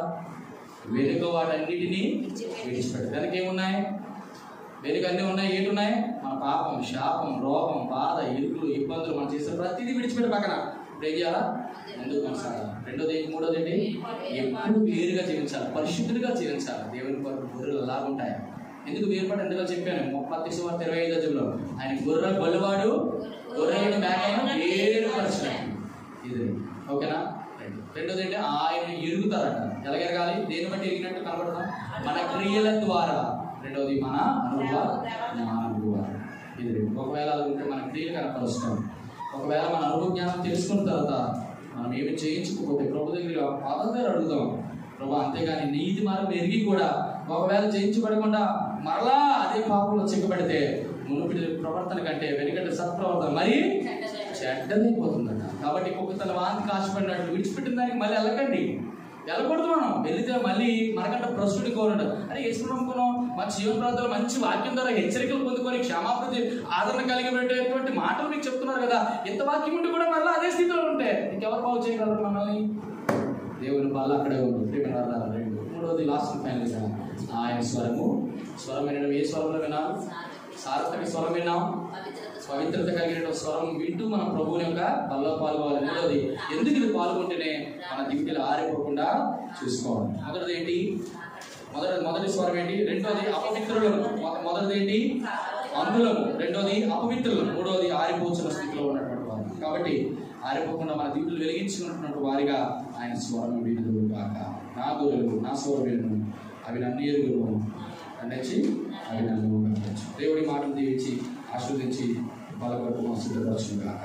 వెనుక వాటన్నిటినీ విడిచిపెట్టాలి. వెనక ఏమున్నాయి? వెనుక అన్నీ ఉన్నాయి. ఏంటున్నాయి? మన పాపం, శాపం, రోగం, బాధ, ఇరుకులు, ఇబ్బందులు, మనం చేసిన ప్రతిదీ విడిచిపెట్టి పక్కన ఇప్పుడు ఏం చేయాలా? ముందుకు కొనసాగాలి. రెండోది ఏంటి? మూడోది ఏంటి? ఎప్పుడు వేరుగా జీవించాలి, పరిశుద్ధుడిగా జీవించాలి. దేవుని కొరకు గొర్రెలు అలాగ ఉంటాయి. ఎందుకు వేరుపాటు? ఎందుకో చెప్పాను. 25:25 ఆయన గొర్రె బలివాడు, గొర్రెలను మేకలను వేరుపరచినట్టు. ఇది ఓకేనా? రెండోది ఏంటి? ఆయన ఎరుగుతారట. ఎలాగెరగాలి? దేని బట్టి ఎరిగినట్టు కనబడతాం? మన క్రియల ద్వారా. రెండవది మన అనుభవ జ్ఞానం గురువు. ఇది ఒకవేళ అది ఉంటే మన క్రియలు కనపరుస్తాం. ఒకవేళ మన అనుభవ జ్ఞానం తెలుసుకున్న తర్వాత మనం ఏమి చేయించకపోతే ప్రభు దగ్గర పాదంగా అడుగుదాం ప్రభు. అంతేగాని నీతి మార్గం ఎరిగి కూడా ఒకవేళ చేయించబడకుండా మరలా అదే పాపంలో చిక్కబడితే మునుపటి ప్రవర్తన కంటే వెనుకటి సత్ప్రవర్తన మరి చెడ్డదైపోతుందట. కాబట్టి తన వాంతి కాశపడినట్లు విడిచిపెట్టిన దానికి మళ్ళీ వెళ్ళకూడదు. మనం వెళితే మళ్ళీ మనకంటే ప్రస్తుతి కోరడు. అరే యేసును నమ్ముకున్నాం, మా జీవన ప్రాంతాలు మంచి వాక్యం ద్వారా హెచ్చరికలు పొందుకొని క్షమాపృతి ఆదరణ కలిగి పెట్టేటువంటి మాటలు మీకు చెప్తున్నారు కదా. ఎంత వాక్యం ఉంటే కూడా మళ్ళీ అదే స్థితిలో ఉంటే ఇంకెవరు బాగు చేయగలరు మనల్ని? దేవుని వల్ల అక్కడే ఉంది. రెండు మూడవది లాస్ట్ ఫైనల్గా ఆయన స్వరం వినడం. ఏ స్వరంలో వినాలి? సార్థక స్వరం విన్నాం, పవిత్రత కలిగిన స్వరం వింటూ మనం ప్రభువుని యొక్క బల్లో పాల్గొవాలి. మూడవది ఎందుకు ఇది పాల్గొంటేనే మన దిక్కులు ఆరిపోకుండా చూసుకోవాలి. మొదటిది ఏంటి? మొదటి స్వరం ఏంటి? రెండోది అపవిత్రులము. మొదటిది ఏంటి? అందులము. రెండోది అపవిత్రులు. మూడవది ఆరిపోతున్న స్థితిలో ఉన్నటువంటి వారు. కాబట్టి ఆరిపోకుండా మన దిక్కులు వెలిగించుకున్నటువంటి వారిగా ఆయన స్వరం వినుదురు కాక. నా గొర్రెలు నా స్వరం విను, అవి నన్ను ఎరుగును అనేసి అవి నన్ను కనవచ్చు. దేవుడి మాటలు దీవించి ఆశీర్వదించి బలపడటం సిద్ధపరచును కాక.